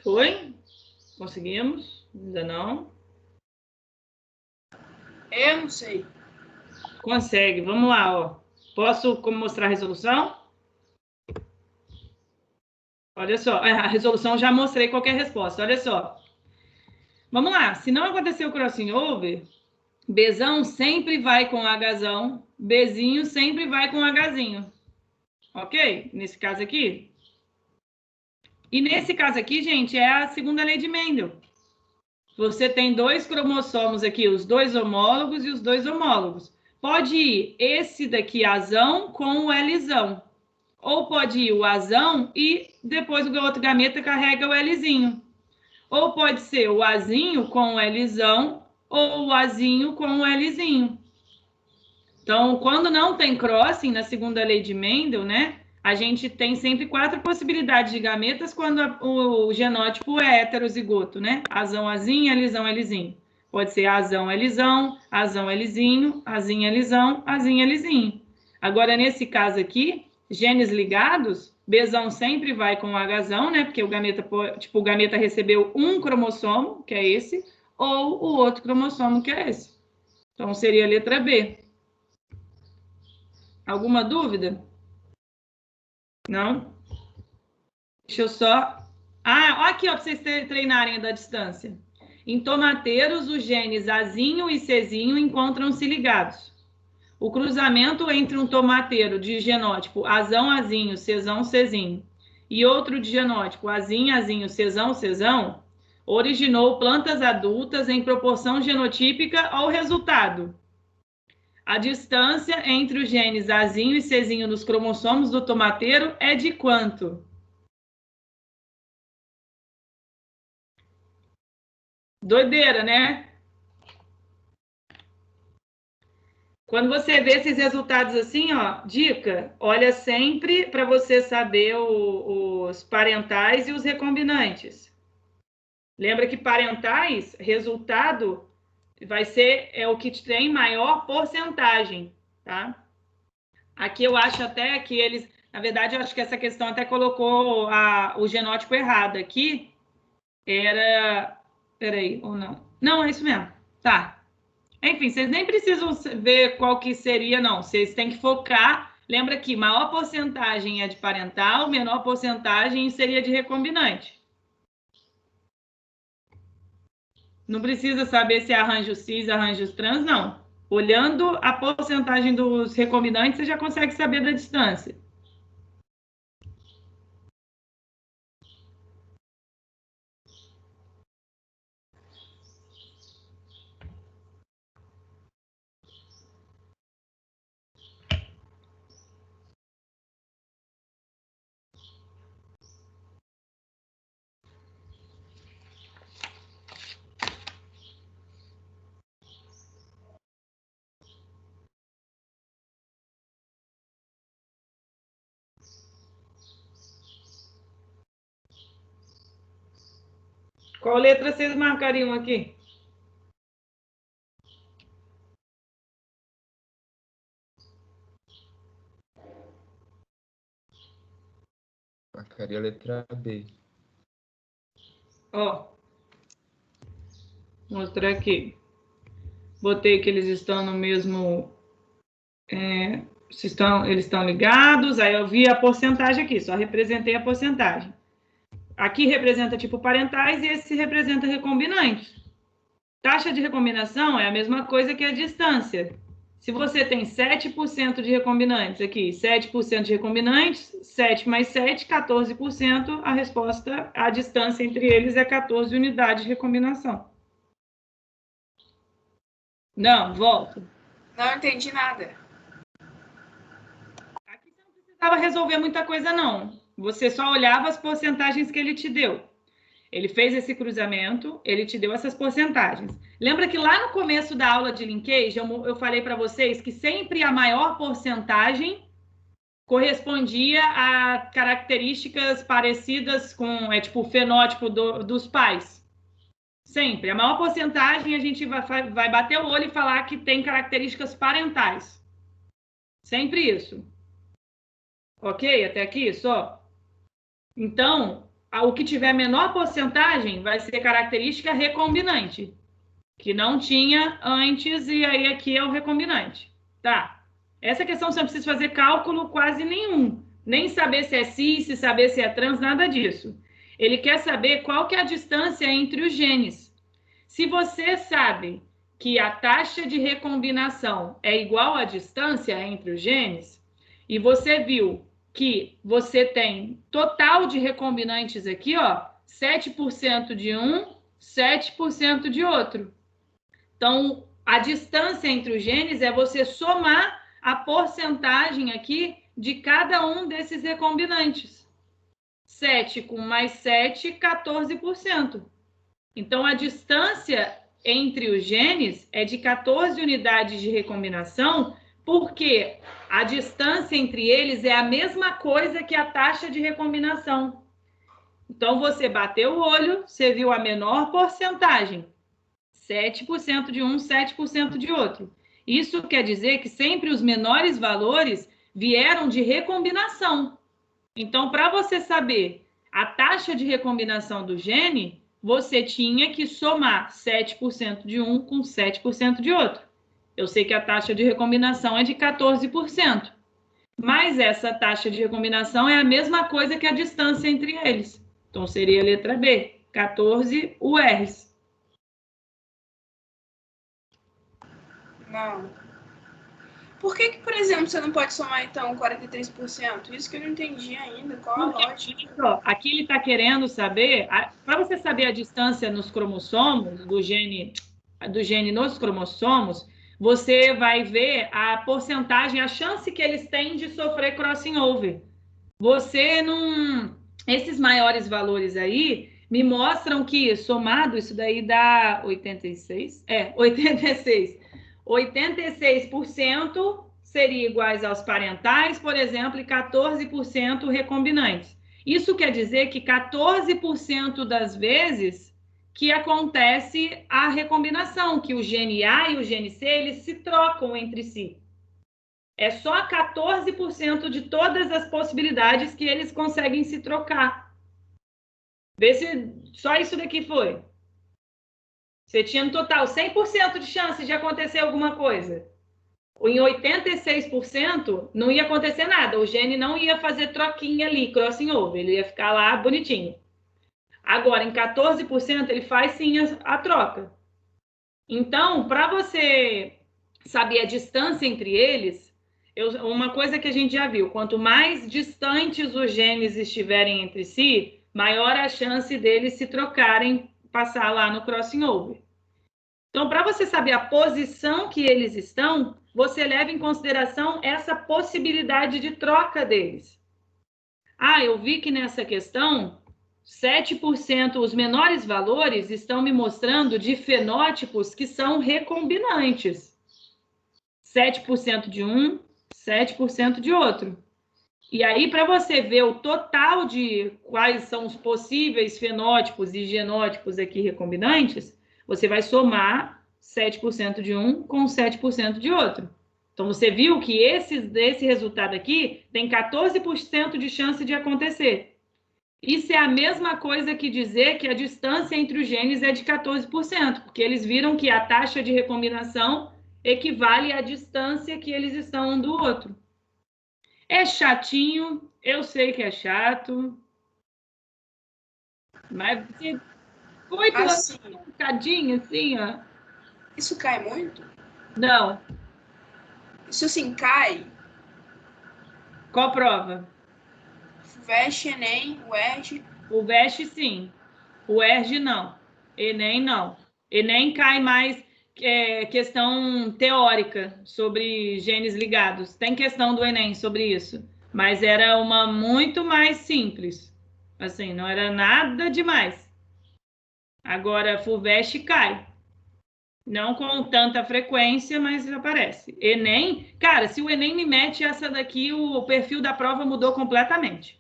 Foi? Conseguimos? Ainda não? Eu não sei. Consegue, vamos lá, ó. Posso mostrar a resolução? Olha só, a resolução já mostrei qualquer resposta, olha só. Vamos lá, se não aconteceu o crossing over, Bzão sempre vai com Hzão, Bzinho sempre vai com Hzinho. Ok? Nesse caso aqui. E nesse caso aqui, gente, é a segunda lei de Mendel. Você tem dois cromossomos aqui, os dois homólogos e os dois homólogos. Pode ir esse daqui, Azão, com o Lzão. Ou pode ir o Azão e depois o outro gameta carrega o Lzinho. Ou pode ser o Azinho com o Lzão ou o Azinho com o Lzinho. Então, quando não tem crossing, na segunda lei de Mendel, né, a gente tem sempre 4 possibilidades de gametas quando o genótipo é heterozigoto, né? Azão, Azinho, Lzão, Lzinho. Pode ser Azão, Lzão, Azão, Lzinho, Azinho, Lzão, Azinho, Lzinho. Agora, nesse caso aqui, genes ligados, Bzão sempre vai com o Hzão, né? Porque o gameta recebeu um cromossomo, que é esse, ou o outro cromossomo, que é esse. Então, seria a letra B. Alguma dúvida? Não? Deixa eu só... Ah, aqui, ó, para vocês treinarem da distância. Em tomateiros, os genes Azinho e Czinho encontram-se ligados. O cruzamento entre um tomateiro de genótipo Azão, Azinho, Czão, Czinho e outro de genótipo Azinho, Azinho, Czão, Czão originou plantas adultas em proporção genotípica ao resultado. A distância entre os genes Azinho e Czinho nos cromossomos do tomateiro é de quanto? Doideira, né? Quando você vê esses resultados assim, ó, dica, olha sempre para você saber os parentais e os recombinantes. Lembra que parentais, resultado vai ser o que tem maior porcentagem, tá? Aqui eu acho até que eles, na verdade, eu acho que essa questão até colocou o genótipo errado. Aqui era, peraí, ou não? Não, é isso mesmo. Tá. Enfim, vocês nem precisam ver qual que seria, não. Vocês têm que focar. Lembra que maior porcentagem é de parental, menor porcentagem seria de recombinante. Não precisa saber se é arranjo cis, arranjo trans, não. Olhando a porcentagem dos recombinantes, você já consegue saber da distância. Qual letra vocês marcariam aqui? Marcaria a letra B. Ó. Mostrar aqui. Botei que eles estão no mesmo... eles estão ligados. Aí eu vi a porcentagem aqui. Só representei a porcentagem. Aqui representa tipo parentais e esse representa recombinantes. Taxa de recombinação é a mesma coisa que a distância. Se você tem 7% de recombinantes aqui, 7% de recombinantes, 7 mais 7, 14%, a resposta, a distância entre eles é 14 unidades de recombinação. Não, volta. Não entendi nada. Aqui você não precisava resolver muita coisa, não. Você só olhava as porcentagens que ele te deu. Ele fez esse cruzamento, ele te deu essas porcentagens. Lembra que lá no começo da aula de linkage, eu falei para vocês que sempre a maior porcentagem correspondia a características parecidas com, tipo, o fenótipo dos pais. Sempre. A maior porcentagem a gente vai bater o olho e falar que tem características parentais. Sempre isso. Ok? Até aqui só? Então, o que tiver menor porcentagem vai ser característica recombinante, que não tinha antes, e aí aqui é o recombinante. Tá. Essa questão você não precisa fazer cálculo quase nenhum. Nem saber se é cis, se saber se é trans, nada disso. Ele quer saber qual que é a distância entre os genes. Se você sabe que a taxa de recombinação é igual à distância entre os genes, e você viu que você tem total de recombinantes aqui, ó, 7% de um, 7% de outro. Então, a distância entre os genes é você somar a porcentagem aqui de cada um desses recombinantes. 7 com mais 7, 14%. Então, a distância entre os genes é de 14 unidades de recombinação, porque a distância entre eles é a mesma coisa que a taxa de recombinação. Então, você bateu o olho, você viu a menor porcentagem. 7% de um, 7% de outro. Isso quer dizer que sempre os menores valores vieram de recombinação. Então, para você saber a taxa de recombinação do gene, você tinha que somar 7% de um com 7% de outro. Eu sei que a taxa de recombinação é de 14%, mas essa taxa de recombinação é a mesma coisa que a distância entre eles. Então, seria a letra B, 14 URs. Não. Por que, por exemplo, você não pode somar, então, 43%? Isso que eu não entendi ainda. Qual a lógica? Aqui ele está querendo saber, para você saber a distância nos cromossomos, do gene nos cromossomos, você vai ver a porcentagem, a chance que eles têm de sofrer crossing over. Você não... Esses maiores valores aí me mostram que, somado, isso daí dá 86? 86. 86% seria iguais aos parentais, por exemplo, e 14% recombinantes. Isso quer dizer que 14% das vezes que acontece a recombinação, que o gene A e o gene C, eles se trocam entre si. É só 14% de todas as possibilidades que eles conseguem se trocar. Vê se só isso daqui foi. Você tinha no total 100% de chance de acontecer alguma coisa. Em 86% não ia acontecer nada. O gene não ia fazer troquinha ali, crossing over. Ele ia ficar lá bonitinho. Agora, em 14%, ele faz sim a troca. Então, para você saber a distância entre eles, uma coisa que a gente já viu, quanto mais distantes os genes estiverem entre si, maior a chance deles se trocarem, passar lá no crossing over. Então, para você saber a posição que eles estão, você leva em consideração essa possibilidade de troca deles. Ah, eu vi que nessa questão, 7%, os menores valores estão me mostrando de fenótipos que são recombinantes. 7% de um, 7% de outro. E aí, para você ver o total de quais são os possíveis fenótipos e genótipos aqui recombinantes, você vai somar 7% de um com 7% de outro. Então, você viu que esse resultado aqui tem 14% de chance de acontecer. Isso é a mesma coisa que dizer que a distância entre os genes é de 14%, porque eles viram que a taxa de recombinação equivale à distância que eles estão um do outro. É chatinho, eu sei que é chato, mas você foi Assim, um bocadinho assim, ó. isso cai muito? Não. Isso assim, cai? Qual prova? FUVEST, ENEM, UERJ. O VEST, sim. O ERJ, não. ENEM, não. ENEM cai mais questão teórica sobre genes ligados. Tem questão do ENEM sobre isso. Mas era uma muito mais simples. Assim, não era nada demais. Agora, FUVEST cai. Não com tanta frequência, mas aparece. ENEM, cara, se o ENEM me mete essa daqui, o perfil da prova mudou completamente.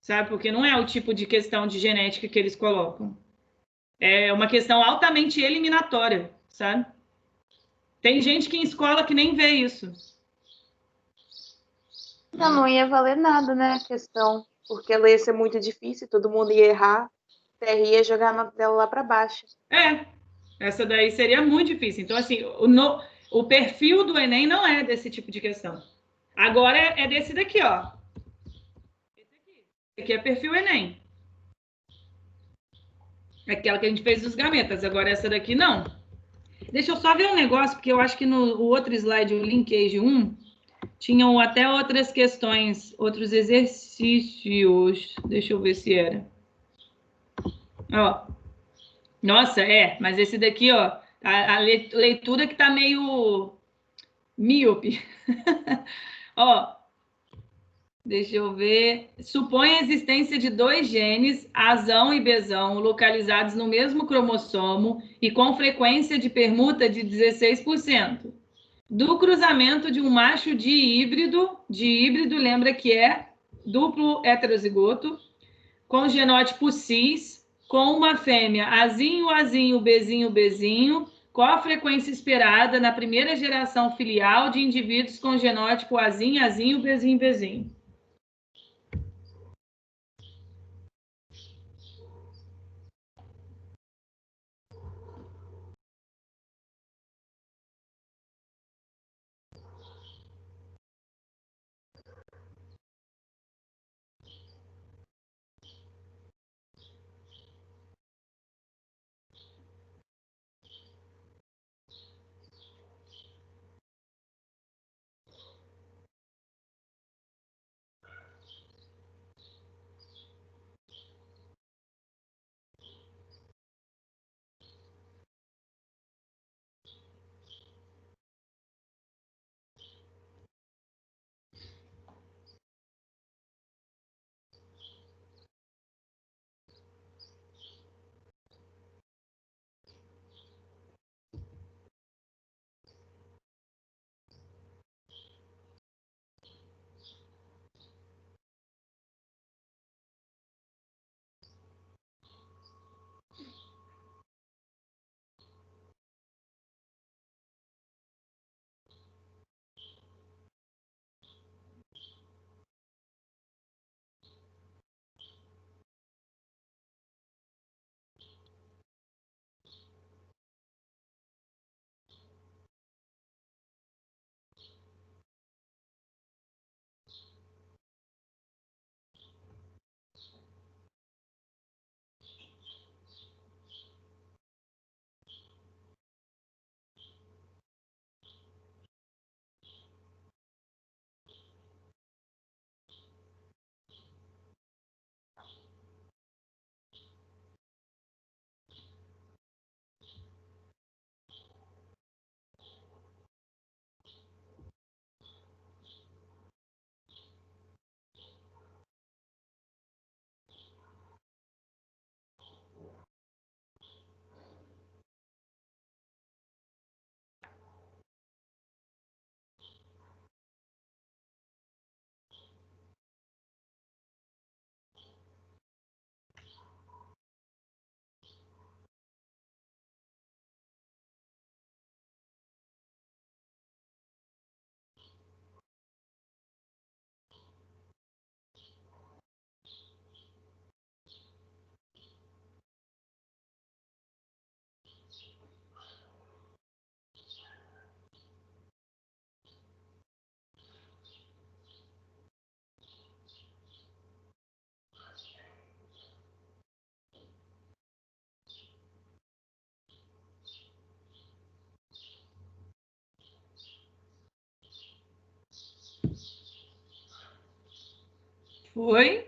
Sabe? Porque não é o tipo de questão de genética que eles colocam. É uma questão altamente eliminatória, sabe? Tem gente que em escola que nem vê isso. Não ia valer nada, né, a questão. Porque ela ia ser muito difícil, todo mundo ia errar, a TR ia jogar a nota dela lá para baixo. Essa daí seria muito difícil. Então, assim, o perfil do Enem não é desse tipo de questão. Agora é desse daqui, ó. Esse aqui é perfil Enem. Aquela que a gente fez dos gametas. Agora essa daqui não. Deixa eu só ver um negócio, porque eu acho que no outro slide, o linkage 1, tinham até outras questões, outros exercícios. Deixa eu ver se era. Ó. Nossa, mas esse daqui, ó, a leitura que tá meio míope. Ó, deixa eu ver. Supõe a existência de 2 genes, Azão e Bzão, localizados no mesmo cromossomo e com frequência de permuta de 16%. Do cruzamento de um macho de híbrido, lembra que é duplo heterozigoto, com genótipo cis, com uma fêmea azinho, azinho, bezinho, bezinho, qual a frequência esperada na primeira geração filial de indivíduos com genótipo azinho, azinho, bezinho, bezinho? Foi?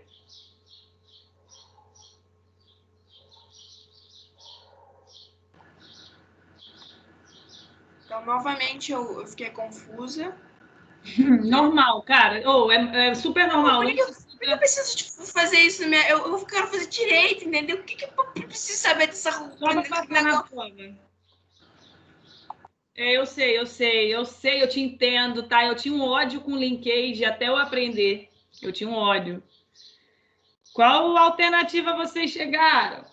Então, novamente, eu fiquei confusa. Normal, cara. Ou é super normal. Por que eu preciso tipo, fazer isso? Eu quero fazer direito, entendeu? O que eu preciso saber dessa Só pra passar na prova. Eu sei, eu te entendo, tá? Eu tinha um ódio com linkage até eu aprender. Eu tinha um ódio. Qual alternativa vocês chegaram?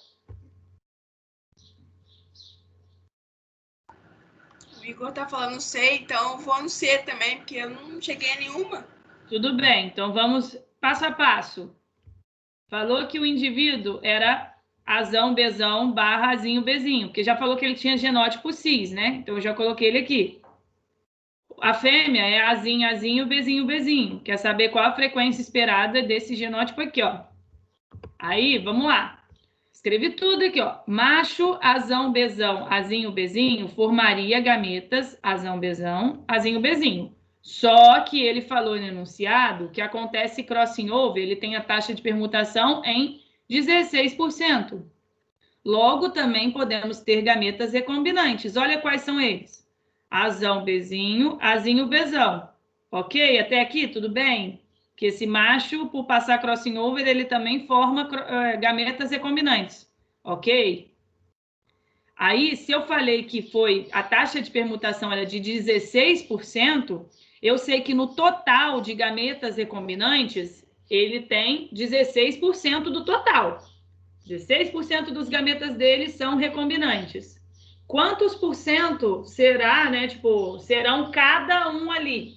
O Igor tá falando C, então eu vou no C também, porque eu não cheguei a nenhuma. Tudo bem, então vamos passo a passo. Falou que o indivíduo era azão, bezão, barra, azinho, bezinho, porque já falou que ele tinha genótipo cis, né? Então eu já coloquei ele aqui. A fêmea é azinho, azinho, bezinho, bezinho. Quer saber qual a frequência esperada desse genótipo aqui, ó. Aí, vamos lá. Escrevi tudo aqui, ó. Macho, azão, bezão, azinho, bezinho, formaria gametas, azão, bezão, azinho, bezinho. Só que ele falou no enunciado que acontece crossing over, ele tem a taxa de permutação em 16%. Logo, também podemos ter gametas recombinantes. Olha quais são eles. Azão, bezinho, azinho, bezão. Ok? Até aqui, tudo bem? Que esse macho, por passar crossing over, ele também forma gametas recombinantes. Ok? Aí, se eu falei que foi a taxa de permutação era de 16%, eu sei que no total de gametas recombinantes, ele tem 16% do total. 16% dos gametas dele são recombinantes. Quantos por cento será, né? Tipo, serão cada um ali?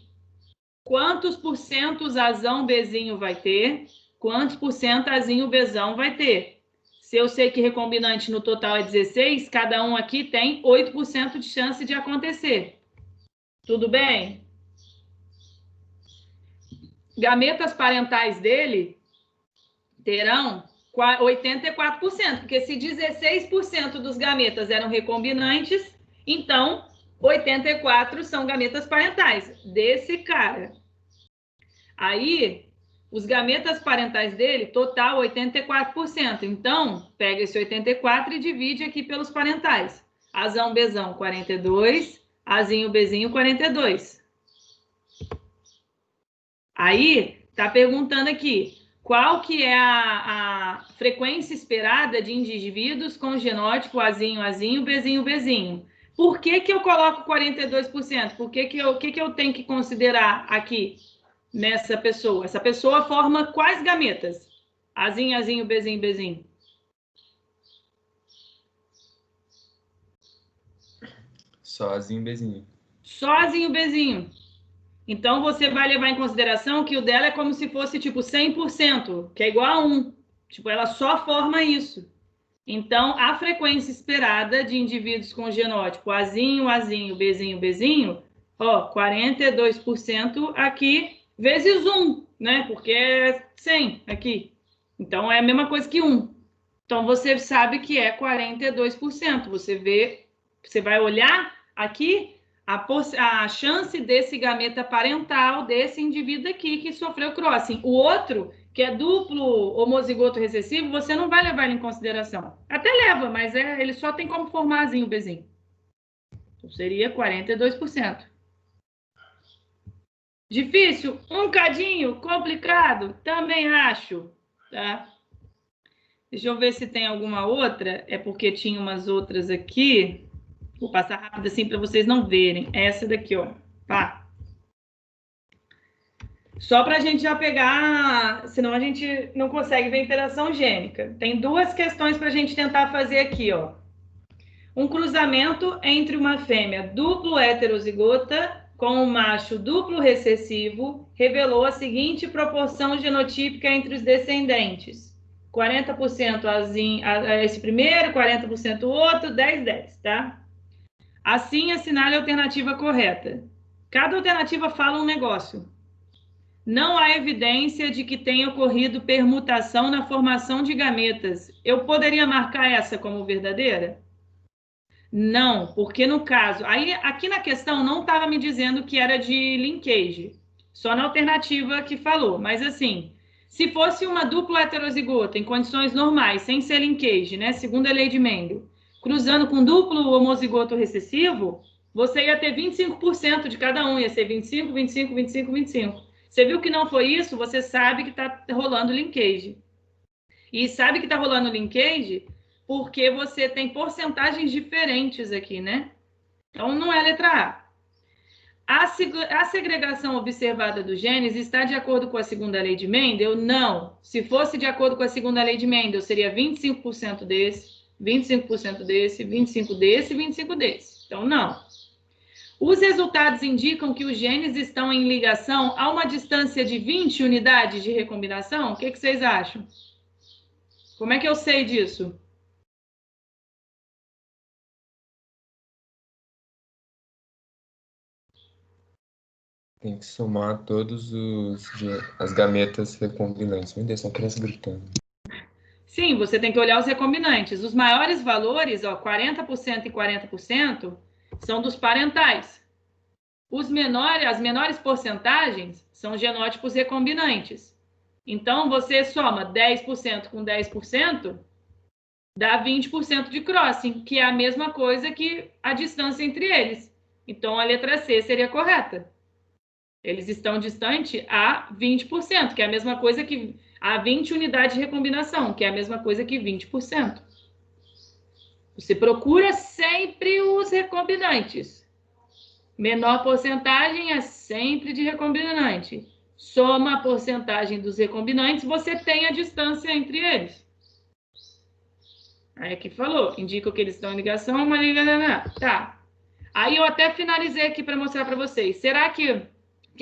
Quantos por cento azão Bzinho vai ter? Quantos por cento azinho Bzão vai ter? Se eu sei que recombinante no total é 16, cada um aqui tem 8% de chance de acontecer. Tudo bem? Gametas parentais dele terão 84%, porque se 16% dos gametas eram recombinantes, então 84 são gametas parentais desse cara. Aí, os gametas parentais dele, total 84%. Então, pega esse 84 e divide aqui pelos parentais. Azão, Bzão, 42. Azinho, Bzinho, 42. Aí, tá perguntando aqui, qual que é a frequência esperada de indivíduos com genótipo Azinho, Azinho, Bzinho, Bzinho? Por que que eu coloco 42%? Por que que eu tenho que considerar aqui? Nessa pessoa. Essa pessoa forma quais gametas? Azinho, azinho, Bzinho, Bzinho. Só azinho, bezinho. Só azinho, Bzinho. Então, você vai levar em consideração que o dela é como se fosse, tipo, 100%, que é igual a 1. Tipo, ela só forma isso. Então, a frequência esperada de indivíduos com genótipo azinho, azinho, Bzinho, Bzinho, ó, 42% aqui, vezes 1, né? Porque é 100 aqui. Então, é a mesma coisa que 1. Então, você sabe que é 42%. Você vai olhar aqui a chance desse gameta parental, desse indivíduo aqui que sofreu crossing. O outro, que é duplo homozigoto recessivo, você não vai levar ele em consideração. Até leva, mas ele só tem como formar azinho, Bzinho. Então, seria 42%. Difícil? Um cadinho? Complicado? Também acho. Tá? Deixa eu ver se tem alguma outra. É porque tinha umas outras aqui. Vou passar rápido assim para vocês não verem. Essa daqui, ó. Pá. Só para a gente já pegar, senão a gente não consegue ver interação gênica. Tem duas questões para a gente tentar fazer aqui, ó. Um cruzamento entre uma fêmea duplo heterozigota com um macho duplo recessivo revelou a seguinte proporção genotípica entre os descendentes. 40% esse primeiro, 40% o outro, 10-10, tá? Assim, assinale a alternativa correta. Cada alternativa fala um negócio. Não há evidência de que tenha ocorrido permutação na formação de gametas. Eu poderia marcar essa como verdadeira? Não, porque no caso... Aí, aqui na questão, não estava me dizendo que era de linkage. Só na alternativa que falou. Mas, assim, se fosse uma dupla heterozigota em condições normais, sem ser linkage, né? Segundo a lei de Mendel, cruzando com duplo homozigoto recessivo, você ia ter 25% de cada um. Ia ser 25, 25, 25, 25. Você viu que não foi isso? Você sabe que está rolando linkage. E sabe que está rolando linkage porque você tem porcentagens diferentes aqui, né? Então, não é letra A. A segregação observada dos genes está de acordo com a segunda lei de Mendel? Não. Se fosse de acordo com a segunda lei de Mendel, seria 25% desse, 25% desse, 25% desse, 25% desse. Então, não. Os resultados indicam que os genes estão em ligação a uma distância de 20 unidades de recombinação? O que vocês acham? Como é que eu sei disso? Tem que somar todos as gametas recombinantes. Meu Deus, uma criança gritando. Sim, você tem que olhar os recombinantes. Os maiores valores, ó, 40% e 40%, são dos parentais. As menores porcentagens são genótipos recombinantes. Então, você soma 10% com 10%, dá 20% de crossing, que é a mesma coisa que a distância entre eles. Então, a letra C seria correta. Eles estão distantes a 20%, que é a mesma coisa que a 20 unidades de recombinação, que é a mesma coisa que 20%. Você procura sempre os recombinantes. Menor porcentagem é sempre de recombinante. Soma a porcentagem dos recombinantes, você tem a distância entre eles. Aí aqui falou, indica que eles estão em ligação, uma ligação. Tá. Aí eu até finalizei aqui para mostrar para vocês. Será que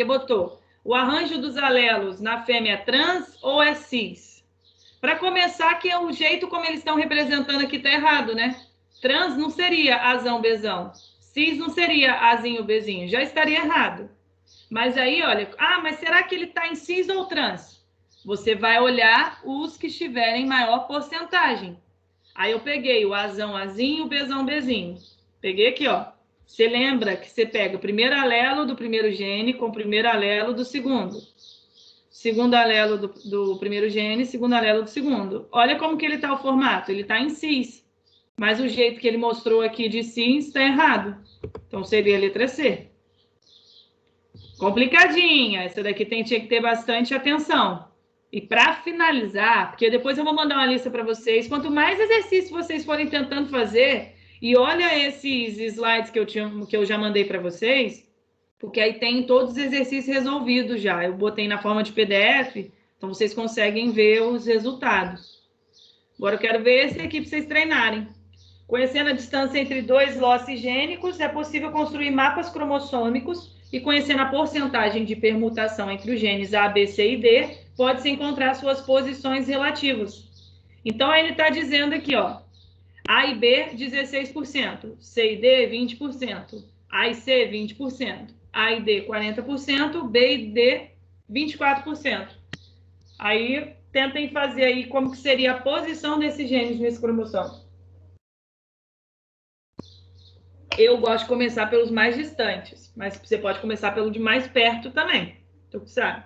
botou o arranjo dos alelos na fêmea trans ou é cis? Para começar, que é o jeito como eles estão representando aqui está errado, né? Trans não seria azão, bezão. Cis não seria azinho, bezinho. Já estaria errado. Mas aí, olha, mas será que ele está em cis ou trans? Você vai olhar os que estiverem maior porcentagem. Aí eu peguei o azão, azinho, o bezão, bezinho. Peguei aqui, ó. Você lembra que você pega o primeiro alelo do primeiro gene com o primeiro alelo do segundo. Segundo alelo do primeiro gene, segundo alelo do segundo. Olha como que ele está o formato. Ele está em cis. Mas o jeito que ele mostrou aqui de cis está errado. Então, seria a letra C. Complicadinha. Essa daqui tinha que ter bastante atenção. E para finalizar, porque depois eu vou mandar uma lista para vocês, quanto mais exercício vocês forem tentando fazer, e olha esses slides que eu já mandei para vocês, porque aí tem todos os exercícios resolvidos já. Eu botei na forma de PDF, então vocês conseguem ver os resultados. Agora eu quero ver esse aqui para vocês treinarem. Conhecendo a distância entre dois losses gênicos, é possível construir mapas cromossômicos e conhecendo a porcentagem de permutação entre os genes A, B, C e D, pode-se encontrar suas posições relativas. Então, ele está dizendo aqui, ó, A e B, 16%, C e D, 20%, A e C, 20%, A e D, 40%, B e D, 24%. Aí, tentem fazer aí como que seria a posição desses genes nesse cromossomo. Eu gosto de começar pelos mais distantes, mas você pode começar pelo de mais perto também. Tu sabe?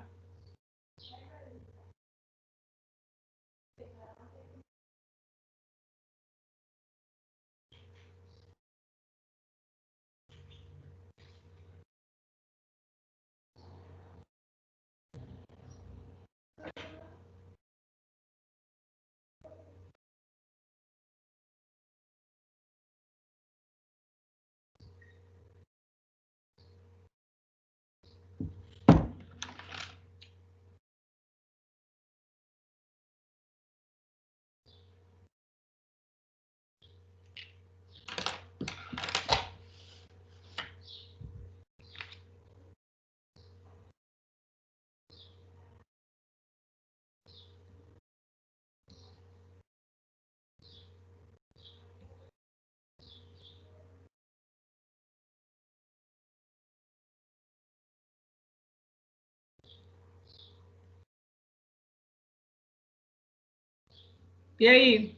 E aí?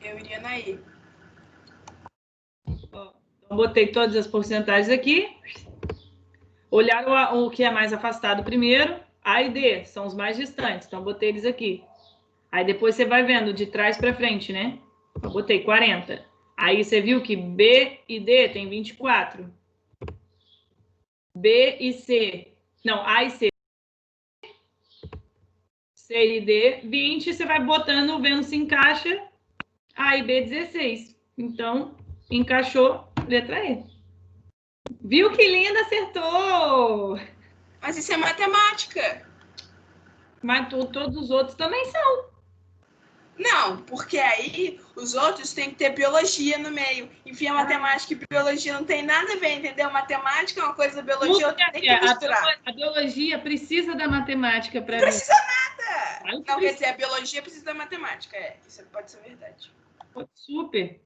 Eu iria na I. Então, botei todas as porcentagens aqui. Olharam o que é mais afastado primeiro. A e D são os mais distantes. Então, botei eles aqui. Aí, depois você vai vendo de trás para frente, né? Eu botei 40. Aí, você viu que B e D tem 24. B e C. Não, A e C. C e D, 20. Você vai botando, vendo se encaixa. A e B, 16. Então, encaixou, letra E. Viu que linda, acertou! Mas isso é matemática. Mas todos os outros também são. Não, porque aí os outros têm que ter biologia no meio. Enfim, a matemática e biologia não tem nada a ver, entendeu? Matemática é uma coisa, biologia outra, tem que misturar. A biologia precisa da matemática para não precisa nada! Não, quer dizer, a biologia precisa da matemática. Isso pode ser verdade. Super.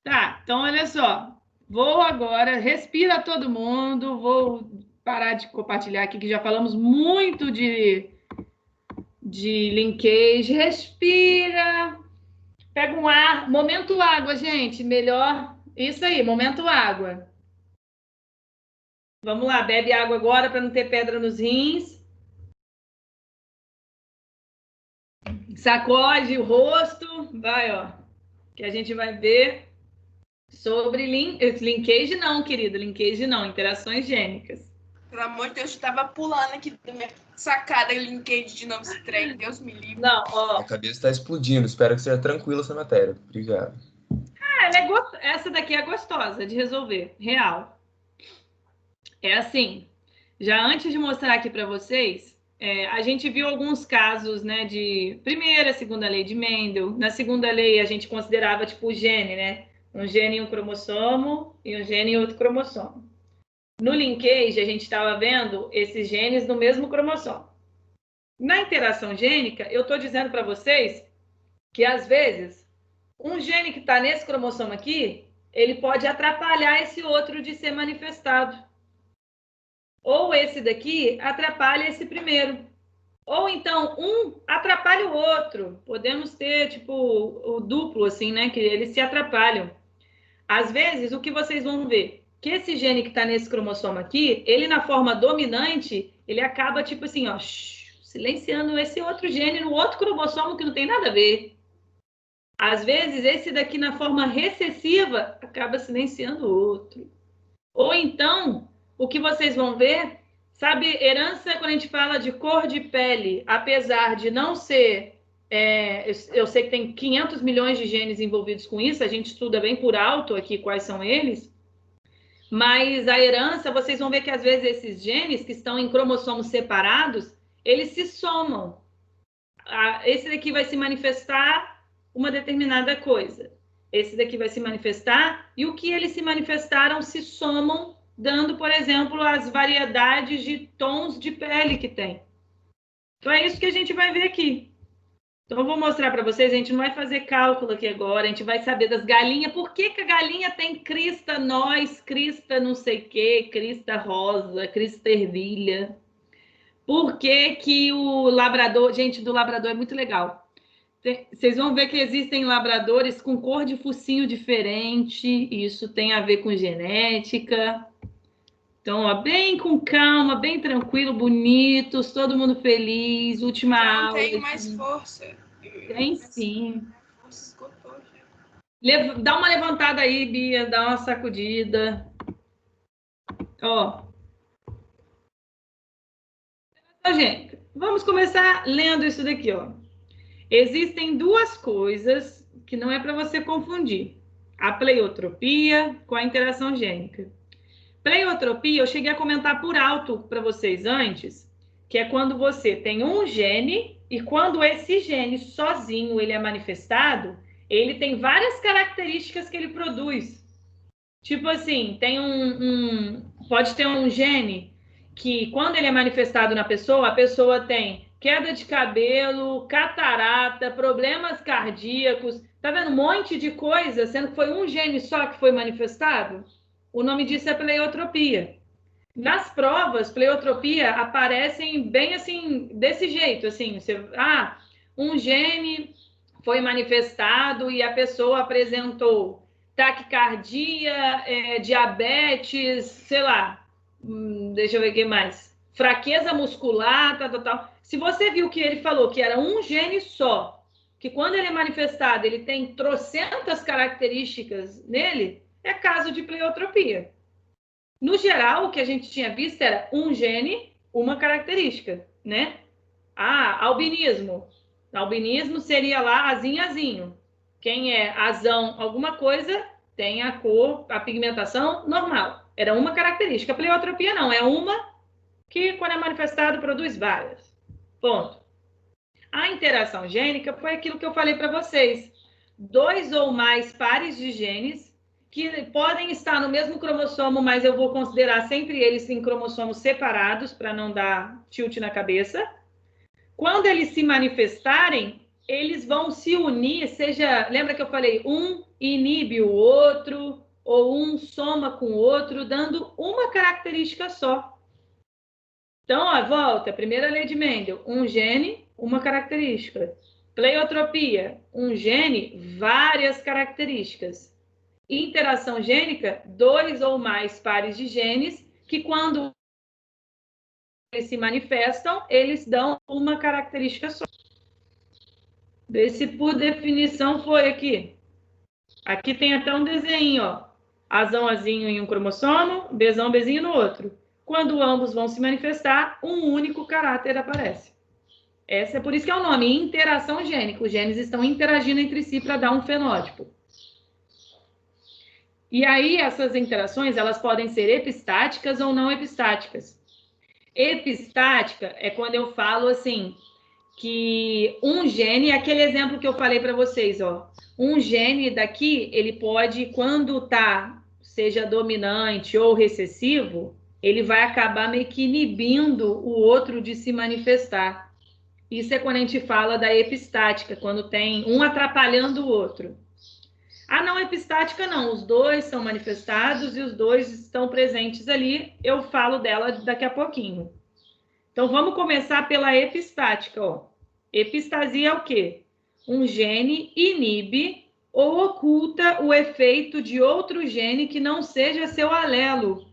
Tá, então olha só. Vou agora, respira todo mundo, vou parar de compartilhar aqui, que já falamos muito de linkage. Respira. Pega um ar. Momento água, gente. Melhor. Isso aí, momento água. Vamos lá, bebe água agora para não ter pedra nos rins. Sacode o rosto. Vai, ó. Que a gente vai ver sobre linkage não, querido. Linkage não, interações gênicas. Pelo amor de Deus, eu tava pulando aqui da minha sacada LinkedIn de novo esse trem. Deus me livre. Não, ó. A cabeça está explodindo. Espero que seja tranquila essa matéria. Obrigado. Essa daqui é gostosa de resolver, real. É assim, já antes de mostrar aqui para vocês, a gente viu alguns casos, né, de primeira, segunda lei de Mendel. Na segunda lei, a gente considerava tipo o gene, né? Um gene em um cromossomo e um gene em outro cromossomo. No linkage, a gente estava vendo esses genes no mesmo cromossomo. Na interação gênica, eu estou dizendo para vocês que, às vezes, um gene que está nesse cromossomo aqui, ele pode atrapalhar esse outro de ser manifestado. Ou esse daqui atrapalha esse primeiro. Ou então, um atrapalha o outro. Podemos ter, tipo, o duplo, assim, né? Que eles se atrapalham. Às vezes, o que vocês vão ver? Que esse gene que está nesse cromossomo aqui, ele na forma dominante, ele acaba, tipo assim, ó, silenciando esse outro gene no outro cromossomo que não tem nada a ver. Às vezes, esse daqui na forma recessiva acaba silenciando o outro. Ou então, o que vocês vão ver, sabe, herança, quando a gente fala de cor de pele, apesar de não ser... eu sei que tem 500 milhões de genes envolvidos com isso, a gente estuda bem por alto aqui quais são eles, mas a herança, vocês vão ver que às vezes esses genes que estão em cromossomos separados, eles se somam. Esse daqui vai se manifestar uma determinada coisa. Esse daqui vai se manifestar, e o que eles se manifestaram se somam, dando, por exemplo, as variedades de tons de pele que tem. Então, é isso que a gente vai ver aqui. Então, eu vou mostrar para vocês, a gente não vai fazer cálculo aqui agora, a gente vai saber das galinhas, por que a galinha tem crista nós, crista não sei o quê, crista rosa, crista ervilha. Por que que o labrador... Gente, do labrador é muito legal. Vocês vão ver que existem labradores com cor de focinho diferente, isso tem a ver com genética. Então, ó, bem com calma, bem tranquilo, bonitos, todo mundo feliz, última Já não aula. tenho mais força. Tem sim. A força esgotou já. Dá uma levantada aí, Bia, dá uma sacudida. Ó. Então, gente, vamos começar lendo isso daqui, ó. Existem duas coisas que não é para você confundir. A pleiotropia com a interação gênica. Pleiotropia, eu cheguei a comentar por alto para vocês antes, que é quando você tem um gene e quando esse gene sozinho ele é manifestado, ele tem várias características que ele produz. Tipo assim, tem pode ter um gene que quando ele é manifestado na pessoa, a pessoa tem queda de cabelo, catarata, problemas cardíacos, tá vendo? Um monte de coisa, sendo que foi um gene só que foi manifestado. O nome disso é pleiotropia. Nas provas, pleiotropia aparecem bem assim, desse jeito, assim, um gene foi manifestado e a pessoa apresentou taquicardia, diabetes, sei lá, deixa eu ver o que mais, fraqueza muscular, tal. Se você viu que ele falou que era um gene só, que quando ele é manifestado, ele tem trocentas características nele, é caso de pleiotropia. No geral, o que a gente tinha visto era um gene, uma característica, né? Albinismo. Albinismo seria lá azinho. Quem é azão alguma coisa, tem a cor, a pigmentação normal. Era uma característica. A pleiotropia não, é uma que, quando é manifestado, produz várias. Ponto. A interação gênica foi aquilo que eu falei para vocês. 2 ou mais pares de genes que podem estar no mesmo cromossomo, mas eu vou considerar sempre eles em cromossomos separados, para não dar tilt na cabeça. Quando eles se manifestarem, eles vão se unir, lembra que eu falei, um inibe o outro, ou um soma com o outro, dando uma característica só. Então, ó, volta, primeira lei de Mendel, um gene, uma característica. Pleiotropia, um gene, várias características. Interação gênica, 2 ou mais pares de genes, que quando eles se manifestam, eles dão uma característica só. Vê se por definição foi aqui. Aqui tem até um desenho, ó. Azão, azinho em um cromossomo, Bzão, Bzinho no outro. Quando ambos vão se manifestar, um único caráter aparece. Essa é por isso que é o nome, interação gênica. Os genes estão interagindo entre si para dar um fenótipo. E aí, essas interações, elas podem ser epistáticas ou não epistáticas. Epistática é quando eu falo assim, que um gene, aquele exemplo que eu falei para vocês, ó, um gene daqui, ele pode, quando seja dominante ou recessivo, ele vai acabar meio que inibindo o outro de se manifestar. Isso é quando a gente fala da epistática, quando tem um atrapalhando o outro. A não epistática, não. Os dois são manifestados e os dois estão presentes ali. Eu falo dela daqui a pouquinho. Então, vamos começar pela epistática. Ó. Epistasia é o quê? Um gene inibe ou oculta o efeito de outro gene que não seja seu alelo.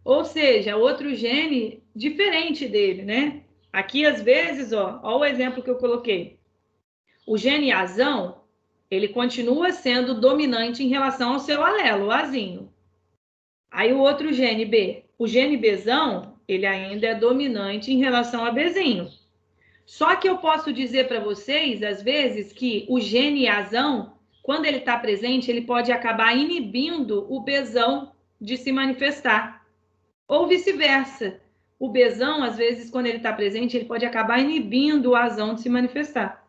Ou seja, outro gene diferente dele, né? Aqui, às vezes, ó o exemplo que eu coloquei. O gene azão, ele continua sendo dominante em relação ao seu alelo, o azinho. Aí o outro gene B, o gene Bzão, ele ainda é dominante em relação a Bzinho. Só que eu posso dizer para vocês, às vezes, que o gene azão, quando ele está presente, ele pode acabar inibindo o Bzão de se manifestar. Ou vice-versa. O Bzão, às vezes, quando ele está presente, ele pode acabar inibindo o azão de se manifestar.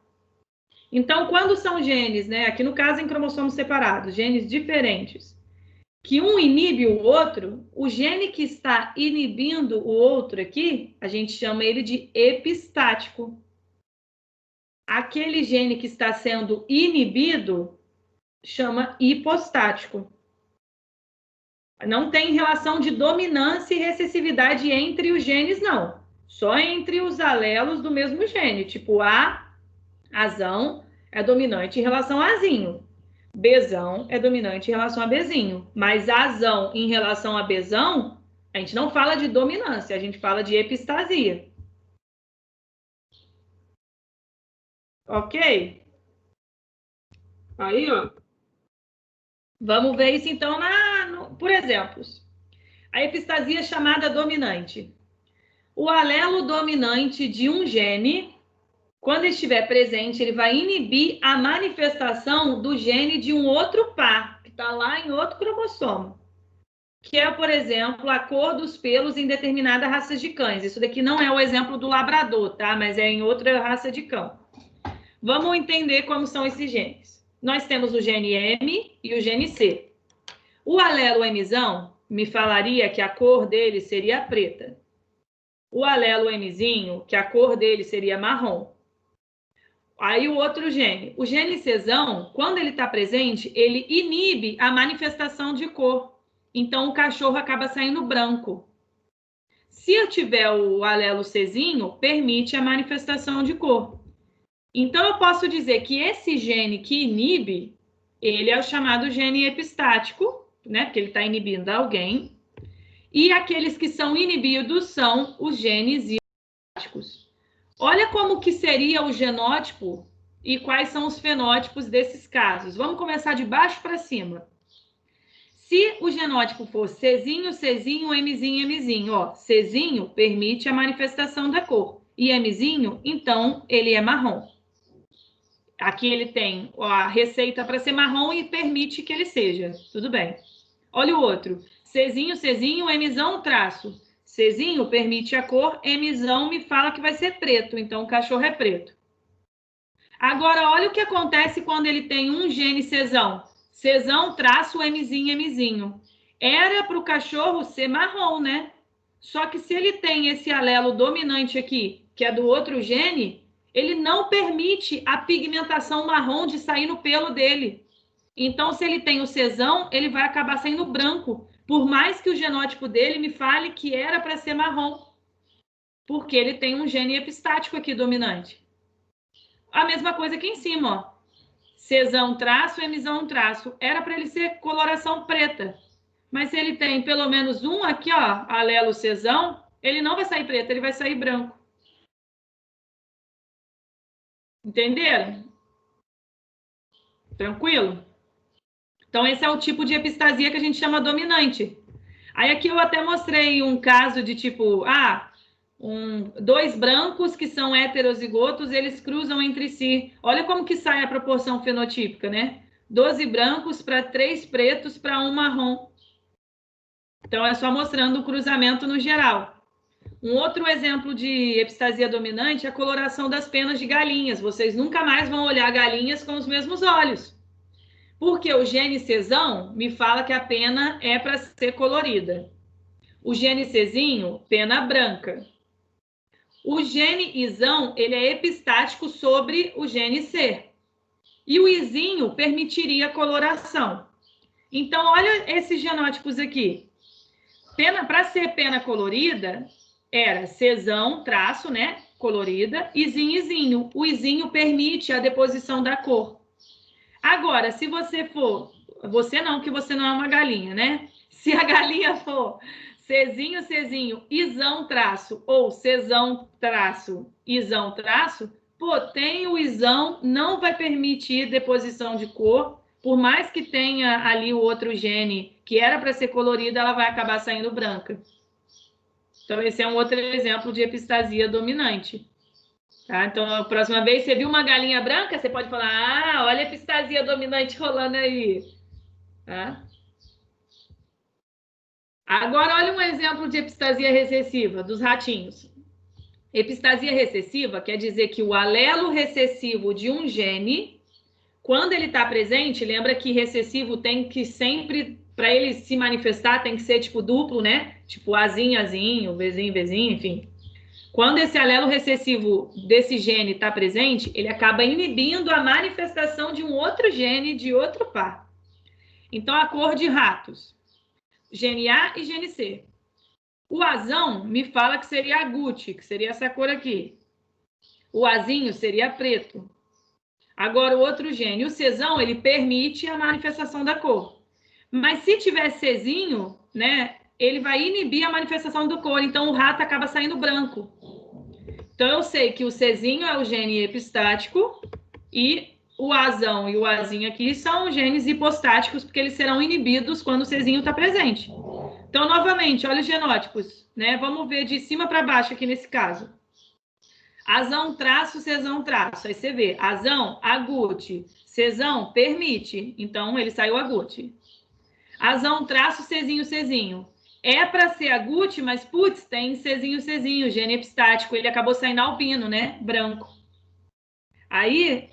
Então, quando são genes, né, aqui no caso em cromossomos separados, genes diferentes, que um inibe o outro, o gene que está inibindo o outro aqui, a gente chama ele de epistático. Aquele gene que está sendo inibido, chama hipostático. Não tem relação de dominância e recessividade entre os genes, não. Só entre os alelos do mesmo gene, tipo A, azão, é dominante em relação a azinho. Bzão é dominante em relação a Bzinho. Mas azão em relação a Bzão, a gente não fala de dominância, a gente fala de epistasia. Ok? Aí, ó. Vamos ver isso, então, por exemplos. A epistasia é chamada dominante. O alelo dominante de um gene, quando estiver presente, ele vai inibir a manifestação do gene de um outro par, que está lá em outro cromossomo. Que é, por exemplo, a cor dos pelos em determinada raça de cães. Isso daqui não é o exemplo do labrador, tá? Mas é em outra raça de cão. Vamos entender como são esses genes. Nós temos o gene M e o gene C. O alelo Mzão me falaria que a cor dele seria preta. O alelo Mzinho, que a cor dele seria marrom. Aí o outro gene. O gene Czão, quando ele está presente, ele inibe a manifestação de cor. Então, o cachorro acaba saindo branco. Se eu tiver o alelo Czinho, permite a manifestação de cor. Então, eu posso dizer que esse gene que inibe, ele é o chamado gene epistático, né? Porque ele está inibindo alguém. E aqueles que são inibidos são os genes hipostáticos. Olha como que seria o genótipo e quais são os fenótipos desses casos. Vamos começar de baixo para cima. Se o genótipo for Czinho, Czinho, Mzinho, Mzinho, ó, Czinho permite a manifestação da cor e Mzinho, então, ele é marrom. Aqui ele tem a receita para ser marrom e permite que ele seja. Tudo bem. Olha o outro. Czinho, Czinho, Mzão, traço. Czinho permite a cor, Mzão me fala que vai ser preto, então o cachorro é preto. Agora, olha o que acontece quando ele tem um gene Czão. Czão, traço, Mzinho, Mzinho. Era para o cachorro ser marrom, né? Só que se ele tem esse alelo dominante aqui, que é do outro gene, ele não permite a pigmentação marrom de sair no pelo dele. Então, se ele tem o Czão, ele vai acabar saindo branco, por mais que o genótipo dele me fale que era para ser marrom, porque ele tem um gene epistático aqui dominante. A mesma coisa aqui em cima, ó. Czão traço, Mzão traço. Era para ele ser coloração preta. Mas se ele tem pelo menos um aqui, ó, alelo Czão, ele não vai sair preto, ele vai sair branco. Entenderam? Tranquilo? Então, esse é o tipo de epistasia que a gente chama dominante. Aí aqui eu até mostrei um caso de tipo, dois brancos que são heterozigotos, eles cruzam entre si. Olha como que sai a proporção fenotípica, né? 12 brancos para 3 pretos para 1 marrom. Então, é só mostrando o cruzamento no geral. Um outro exemplo de epistasia dominante é a coloração das penas de galinhas. Vocês nunca mais vão olhar galinhas com os mesmos olhos. Porque o gene Czão me fala que a pena é para ser colorida. O gene Czinho, pena branca. O gene Izão, ele é epistático sobre o gene C. E o Izinho permitiria coloração. Então, olha esses genótipos aqui. Para ser pena colorida, era Czão, traço, né? Colorida, Izinho, Izinho. O Izinho permite a deposição da cor. Agora, se você for... Você não, que você não é uma galinha, né? Se a galinha for Czinho, Czinho, Izão, traço, ou Czão, traço, Izão, traço, pô, tem o Izão, não vai permitir deposição de cor, por mais que tenha ali o outro gene que era para ser colorida, ela vai acabar saindo branca. Então, esse é um outro exemplo de epistasia dominante. Tá? Então, a próxima vez você viu uma galinha branca, você pode falar, olha a epistasia dominante rolando aí. Tá? Agora, olha um exemplo de epistasia recessiva dos ratinhos. Epistasia recessiva quer dizer que o alelo recessivo de um gene, quando ele está presente, lembra que recessivo tem que sempre, para ele se manifestar, tem que ser tipo duplo, né? Tipo Azinho, Azinho, Vzinho, Vzinho, enfim. Quando esse alelo recessivo desse gene está presente, ele acaba inibindo a manifestação de um outro gene de outro par. Então, a cor de ratos. Gene A e gene C. O azão me fala que seria agute, que seria essa cor aqui. O azinho seria preto. Agora, o outro gene, o Czão, ele permite a manifestação da cor. Mas se tiver Czinho, né, ele vai inibir a manifestação da cor, então o rato acaba saindo branco. Então, eu sei que o Czinho é o gene epistático e o azão e o azinho aqui são genes hipostáticos, porque eles serão inibidos quando o Czinho está presente. Então, novamente, olha os genótipos, né? Vamos ver de cima para baixo aqui nesse caso. Azão, traço, Czão, traço. Aí você vê, azão, agute. Czão, permite. Então, ele saiu agute. Azão, traço, Czinho, Czinho. É para ser agute, mas, putz, tem Czinho, Czinho, gene epistático. Ele acabou saindo albino, né? Branco. Aí,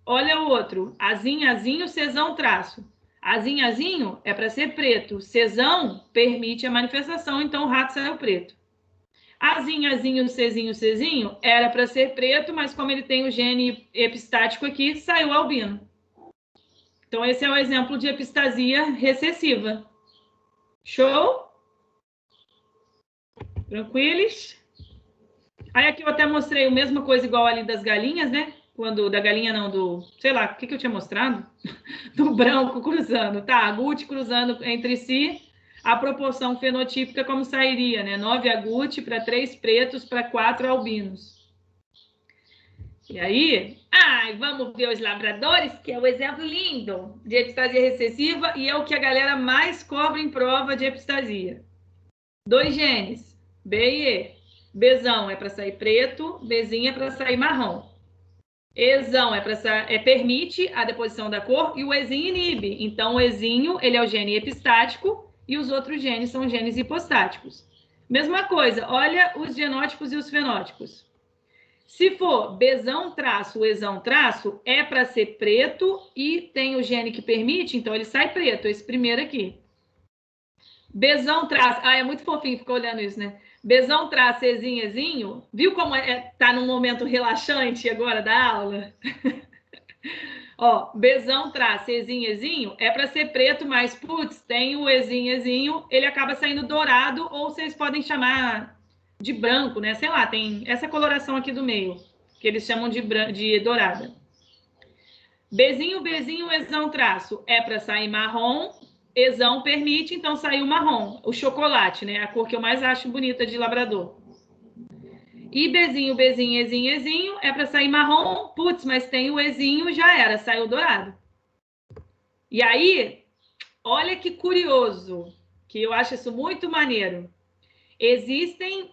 olha o outro. Azinho, Azinho, Czão, traço. Azinho, Azinho é para ser preto. Czão permite a manifestação, então o rato saiu preto. Azinho, Azinho, Czinho, Czinho era para ser preto, mas como ele tem o gene epistático aqui, saiu albino. Então, esse é o exemplo de epistasia recessiva. Show? Tranquilos? Aí aqui eu até mostrei a mesma coisa igual ali das galinhas, né? Quando, da galinha não, do... Sei lá, o que eu tinha mostrado? Do branco cruzando, tá? Agute cruzando entre si. A proporção fenotípica como sairia, né? 9 agute para 3 pretos para 4 albinos. E aí, vamos ver os labradores, que é o exemplo lindo de epistasia recessiva e é o que a galera mais cobra em prova de epistasia. 2 genes, B e E. Bzão é para sair preto, Bzinho é para sair marrom. Ezão permite a deposição da cor e o Ezinho inibe. Então, o Ezinho, ele é o gene epistático e os outros genes são genes hipostáticos. Mesma coisa, olha os genótipos e os fenótipos. Se for Bzão traço, Ezão traço, é para ser preto e tem o gene que permite, então ele sai preto, esse primeiro aqui. Bzão traço, é muito fofinho ficar olhando isso, né? Bzão traço, Ezinho, Ezinho, viu como tá num momento relaxante agora da aula? Ó, Bzão traço, Ezinho, Ezinho, é para ser preto, mas, putz, tem o Ezinho, Ezinho, ele acaba saindo dourado, ou vocês podem chamar de branco, né? Sei lá, tem essa coloração aqui do meio, que eles chamam de dourada. Bzinho, Bzinho, Ezão, traço, é para sair marrom, Ezão permite, então saiu marrom, o chocolate, né? A cor que eu mais acho bonita de labrador. E Bzinho, Bzinho, Ezinho, Ezinho, é para sair marrom, putz, mas tem o Ezinho, já era, saiu dourado. E aí, olha que curioso, que eu acho isso muito maneiro. Existem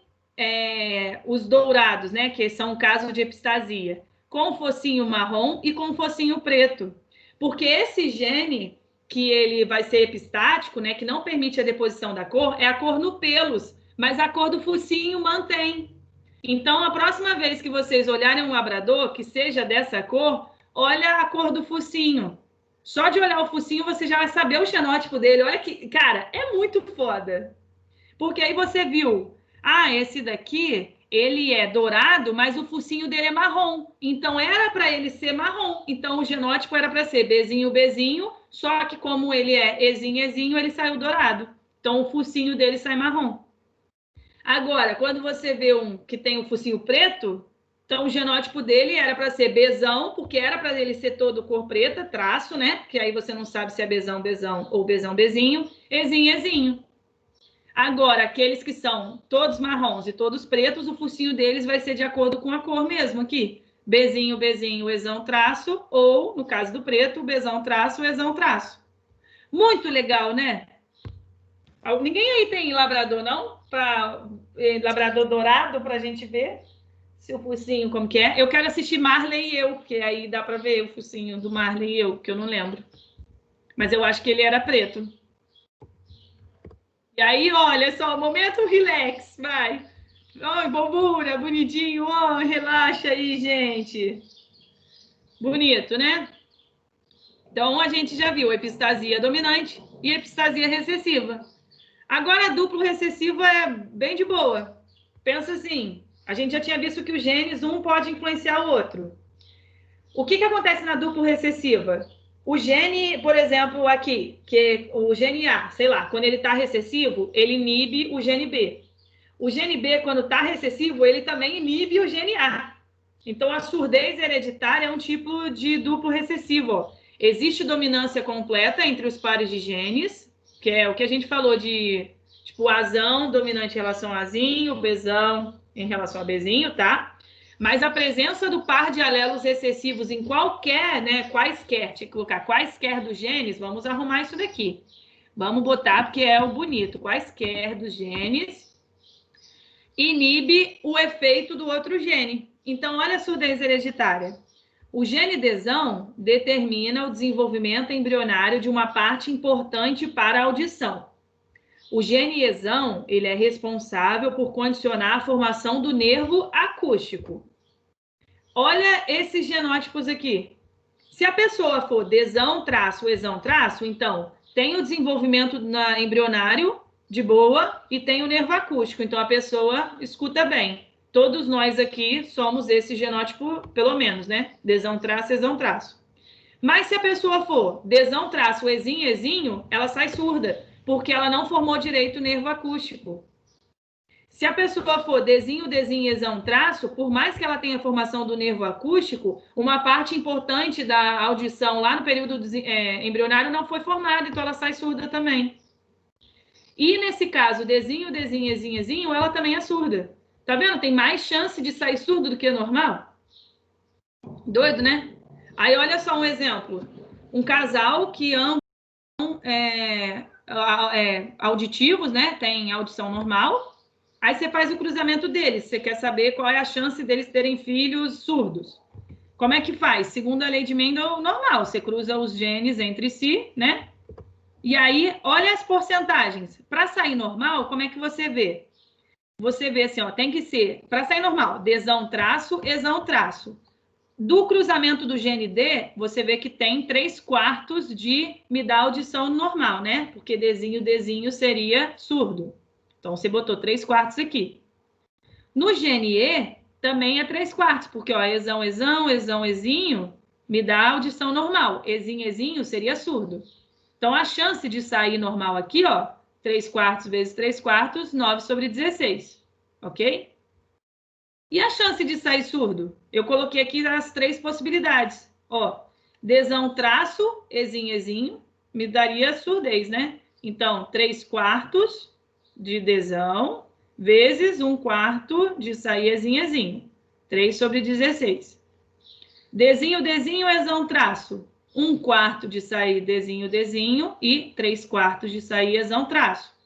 os dourados, né, que são o caso de epistasia, com focinho marrom e com focinho preto. Porque esse gene que ele vai ser epistático, né, que não permite a deposição da cor, é a cor no pelos, mas a cor do focinho mantém. Então, a próxima vez que vocês olharem um labrador que seja dessa cor, olha a cor do focinho. Só de olhar o focinho você já vai saber o xenótipo dele. Olha que, cara, é muito foda. Porque aí você viu, esse daqui, ele é dourado, mas o focinho dele é marrom. Então, era para ele ser marrom. Então, o genótipo era para ser Bzinho, Bzinho, só que como ele é Ezinho, Ezinho, ele saiu dourado. Então, o focinho dele sai marrom. Agora, quando você vê um que tem o focinho preto, então o genótipo dele era para ser Bzão, porque era para ele ser todo cor preta, traço, né? Que aí você não sabe se é Bzão, Bzão ou Bzão, Bzinho, Ezinho, Ezinho. Agora, aqueles que são todos marrons e todos pretos, o focinho deles vai ser de acordo com a cor mesmo aqui. Bzinho, Bzinho, Ezão, traço, ou, no caso do preto, Bzão, traço, Ezão, traço. Muito legal, né? Ninguém aí tem labrador, não? Labrador dourado para a gente ver se o focinho como que é. Eu quero assistir Marley e Eu, porque aí dá para ver o focinho do Marley e Eu, que eu não lembro. Mas eu acho que ele era preto. E aí, olha só, momento relax, vai. Oi, bobura, bonitinho, relaxa aí, gente. Bonito, né? Então, a gente já viu epistasia dominante e epistasia recessiva. Agora, duplo recessivo é bem de boa. Pensa assim, a gente já tinha visto que os genes, um pode influenciar o outro. O que acontece na duplo recessiva? O gene, por exemplo, aqui, que o gene A, sei lá, quando ele está recessivo, ele inibe o gene B. O gene B, quando está recessivo, ele também inibe o gene A. Então, a surdez hereditária é um tipo de duplo recessivo. Ó. Existe dominância completa entre os pares de genes, que é o que a gente falou de, tipo, Azão dominante em relação a Azinho, Bzão em relação a Bzinho, tá? Mas a presença do par de alelos recessivos em qualquer, né, quaisquer, tinha que colocar quaisquer dos genes, vamos arrumar isso daqui. Vamos botar, porque é o bonito, quaisquer dos genes, inibe o efeito do outro gene. Então, olha a surdez hereditária. O gene Dzão determina o desenvolvimento embrionário de uma parte importante para a audição. O gene Ezão, ele é responsável por condicionar a formação do nervo acústico. Olha esses genótipos aqui. Se a pessoa for Dzão traço, Ezão traço, então tem o desenvolvimento embrionário de boa e tem o nervo acústico. Então a pessoa escuta bem. Todos nós aqui somos esse genótipo, pelo menos, né? Dzão traço, Ezão traço. Mas se a pessoa for Dzão traço, Ezinho, Ezinho, ela sai surda, porque ela não formou direito o nervo acústico. Se a pessoa for Dzinho, Dzinho, Ezão, traço, por mais que ela tenha formação do nervo acústico, uma parte importante da audição lá no período embrionário não foi formada, então ela sai surda também. E nesse caso, Dzinho, Dzinho, Ezinho, Ezinho, ela também é surda. Tá vendo? Tem mais chance de sair surdo do que normal. Doido, né? Aí olha só um exemplo. Um casal que ambos auditivos, né? Tem audição normal. Aí você faz o cruzamento deles. Você quer saber qual é a chance deles terem filhos surdos. Como é que faz? Segundo a lei de Mendel, normal. Você cruza os genes entre si, né? E aí, olha as porcentagens. Para sair normal, como é que você vê? Você vê assim, ó, tem que ser, para sair normal, Dzão traço, Ezão traço. Do cruzamento do gene D, você vê que tem 3/4 de me dar audição normal, né? Porque Dzinho seria surdo. Então, você botou 3/4 aqui. No gene E, também é 3/4, porque, ó, Ezão, Ezão, Ezão, Ezinho, me dá audição normal. Ezinho, Ezinho seria surdo. Então, a chance de sair normal aqui, ó, 3/4 vezes 3/4, 9/16, ok? E a chance de sair surdo? Eu coloquei aqui as 3 possibilidades. Ó, Dzão traço, Ezinho, Ezinho, me daria surdez, né? Então, 3/4 de Dzão vezes 1/4 de sair Ezinho, Ezinho. 3/16. Dzinho, Dzinho, Ezão traço. 1/4 de sair Dzinho, Dzinho e 3/4 de sair Ezão traço.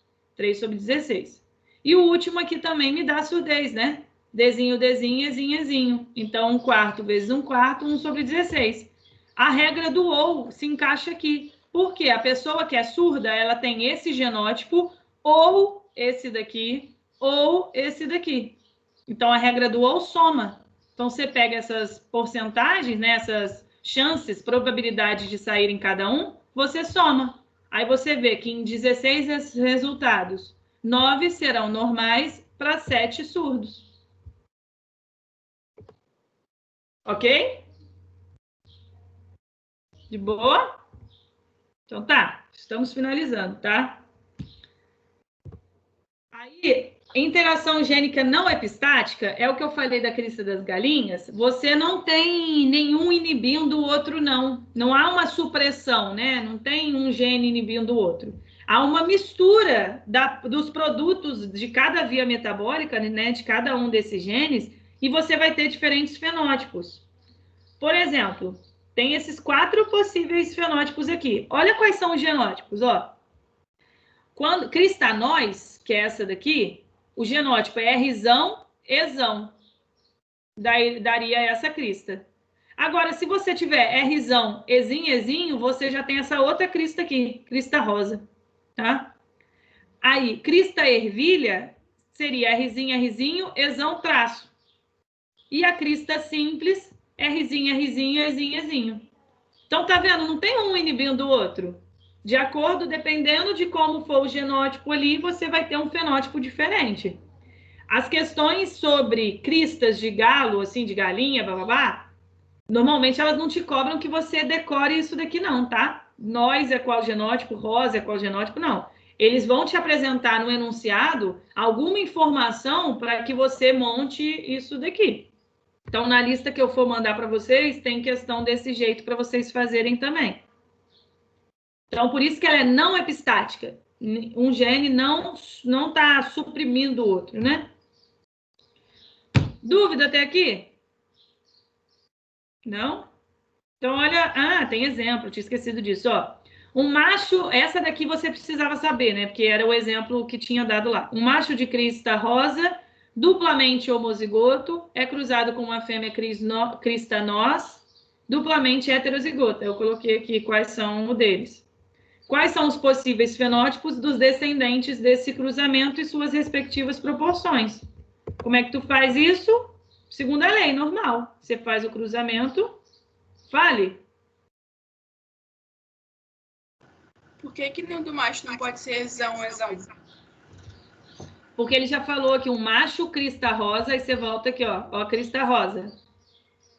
3/16. E o último aqui também me dá surdez, né? Dzinho, Dzinho, Ezinho, Ezinho. Então, 1/4 vezes 1/4, 1/16. A regra do ou se encaixa aqui. Porque a pessoa que é surda, ela tem esse genótipo, ou esse daqui, ou esse daqui. Então, a regra do ou soma. Então, você pega essas porcentagens, né, essas chances, probabilidade de sair em cada um, você soma. Aí você vê que em 16 resultados, 9 serão normais para 7 surdos. Ok? De boa? Então tá, estamos finalizando, tá? Aí, interação gênica não epistática é o que eu falei da crista das galinhas. Você não tem nenhum inibindo o outro, não. Não há uma supressão, né? Não tem um gene inibindo o outro. Há uma mistura dos produtos de cada via metabólica, né? De cada um desses genes, e você vai ter diferentes fenótipos. Por exemplo, tem esses 4 possíveis fenótipos aqui. Olha quais são os genótipos, ó. Quando cristanóis, que é essa daqui, o genótipo é Rzão, Ezão. Daria essa crista. Agora, se você tiver Rzão, Ezinho, Ezinho, você já tem essa outra crista aqui, crista rosa, tá? Aí, crista ervilha seria Rzinho, Rzinho, Ezão, traço. E a crista simples é Rzinho, Rzinho, Ezinho, Ezinho. Então, tá vendo? Não tem um inibindo o outro. De acordo, dependendo de como for o genótipo ali, você vai ter um fenótipo diferente. As questões sobre cristas de galo, assim, de galinha, bababá, normalmente elas não te cobram que você decore isso daqui não, tá? Nós é qual genótipo, rosa é qual genótipo, não. Eles vão te apresentar no enunciado alguma informação para que você monte isso daqui. Então, na lista que eu for mandar para vocês, tem questão desse jeito para vocês fazerem também. Então, por isso que ela é não epistática. Um gene não está suprimindo o outro, né? Dúvida até aqui? Não? Então, olha... Ah, tem exemplo, tinha esquecido disso, ó. Um macho... Essa daqui você precisava saber, né? Porque era o exemplo que tinha dado lá. Um macho de crista rosa, duplamente homozigoto, é cruzado com uma fêmea crista nós, duplamente heterozigota. Eu coloquei aqui quais são o deles. Quais são os possíveis fenótipos dos descendentes desse cruzamento e suas respectivas proporções? Como é que tu faz isso? Segundo a lei, normal. Você faz o cruzamento. Fale. Por que no do macho não pode ser Ezão, Ezão? Porque ele já falou aqui, um macho crista rosa, aí você volta aqui, ó. Ó, crista rosa.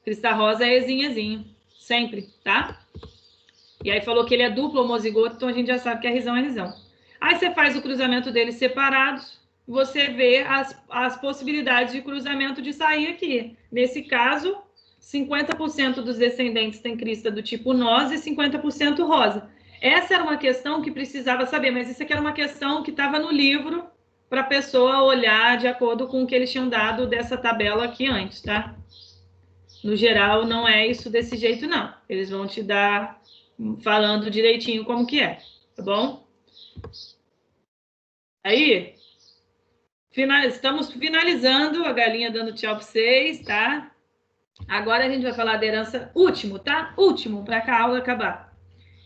Crista rosa é Ezinho, Ezinho. Sempre, tá? E aí falou que ele é duplo homozigoto, então a gente já sabe que é Rzão, é Rzão. Aí você faz o cruzamento deles separados, você vê as possibilidades de cruzamento de sair aqui. Nesse caso, 50% dos descendentes têm crista do tipo nós e 50% rosa. Essa era uma questão que precisava saber, mas isso aqui era uma questão que estava no livro para a pessoa olhar de acordo com o que eles tinham dado dessa tabela aqui antes, tá? No geral, não é isso desse jeito, não. Eles vão te dar falando direitinho como que é, tá bom? Aí, estamos finalizando, a galinha dando tchau para vocês, tá? Agora a gente vai falar da herança último, tá? Último, para a aula acabar.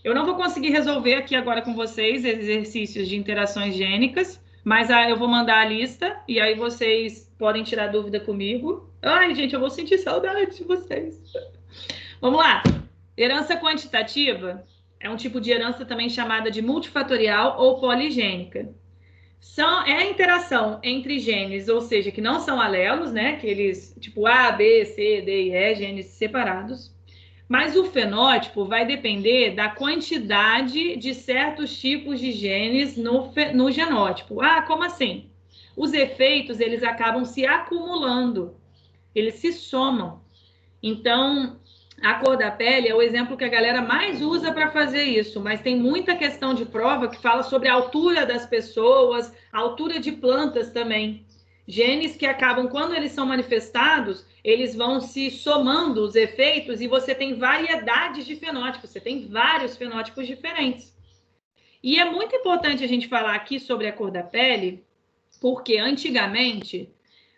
Eu não vou conseguir resolver aqui agora com vocês exercícios de interações gênicas, mas eu vou mandar a lista e aí vocês podem tirar dúvida comigo. Ai, gente, eu vou sentir saudade de vocês. Vamos lá. Herança quantitativa é um tipo de herança também chamada de multifatorial ou poligênica. É a interação entre genes, ou seja, que não são alelos, né? Que eles, tipo A, B, C, D e E, genes separados. Mas o fenótipo vai depender da quantidade de certos tipos de genes no genótipo. Ah, como assim? Os efeitos, eles acabam se acumulando. Eles se somam. Então, a cor da pele é o exemplo que a galera mais usa para fazer isso, mas tem muita questão de prova que fala sobre a altura das pessoas, a altura de plantas também. Genes que acabam, quando eles são manifestados, eles vão se somando os efeitos e você tem variedades de fenótipos, você tem vários fenótipos diferentes. E é muito importante a gente falar aqui sobre a cor da pele, porque antigamente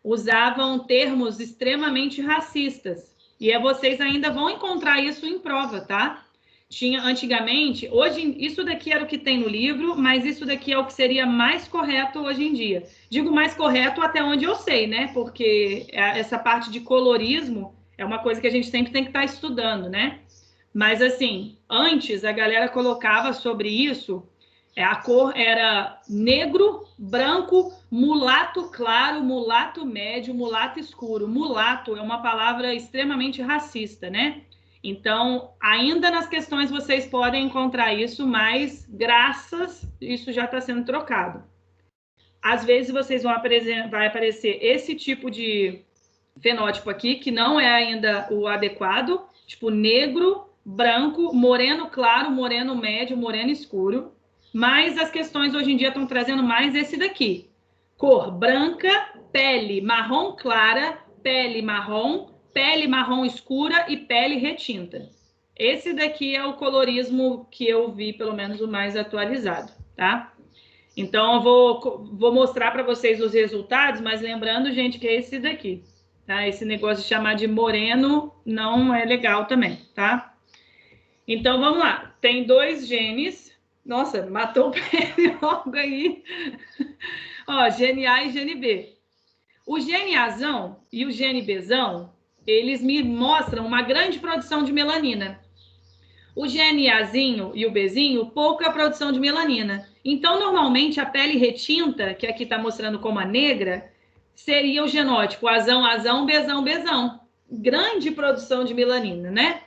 usavam termos extremamente racistas. E vocês ainda vão encontrar isso em prova, tá? Tinha antigamente, hoje isso daqui era o que tem no livro, mas isso daqui é o que seria mais correto hoje em dia. Digo mais correto até onde eu sei, né? Porque essa parte de colorismo é uma coisa que a gente sempre tem que estar estudando, né? Mas assim, antes a galera colocava sobre isso, a cor era negro, branco, mulato claro, mulato médio, mulato escuro. Mulato é uma palavra extremamente racista, né? Então, ainda nas questões vocês podem encontrar isso, mas graças, isso já está sendo trocado. Às vezes vocês vai aparecer esse tipo de fenótipo aqui, que não é ainda o adequado, tipo negro, branco, moreno claro, moreno médio, moreno escuro. Mas as questões hoje em dia estão trazendo mais esse daqui. Cor branca, pele marrom clara, pele marrom escura e pele retinta. Esse daqui é o colorismo que eu vi, pelo menos o mais atualizado, tá? Então, eu vou mostrar para vocês os resultados, mas lembrando, gente, que é esse daqui, tá? Esse negócio de chamar de moreno não é legal também, tá? Então, vamos lá. Tem 2 genes. Nossa, matou o pele logo aí. Ó, gene A e gene B. O gene Azão e o gene Bzão, eles me mostram uma grande produção de melanina. O gene Azinho e o Bzinho, pouca produção de melanina. Então, normalmente, a pele retinta, que aqui está mostrando como a negra, seria o genótipo Azão, Azão, Bzão, Bzão. Grande produção de melanina, né?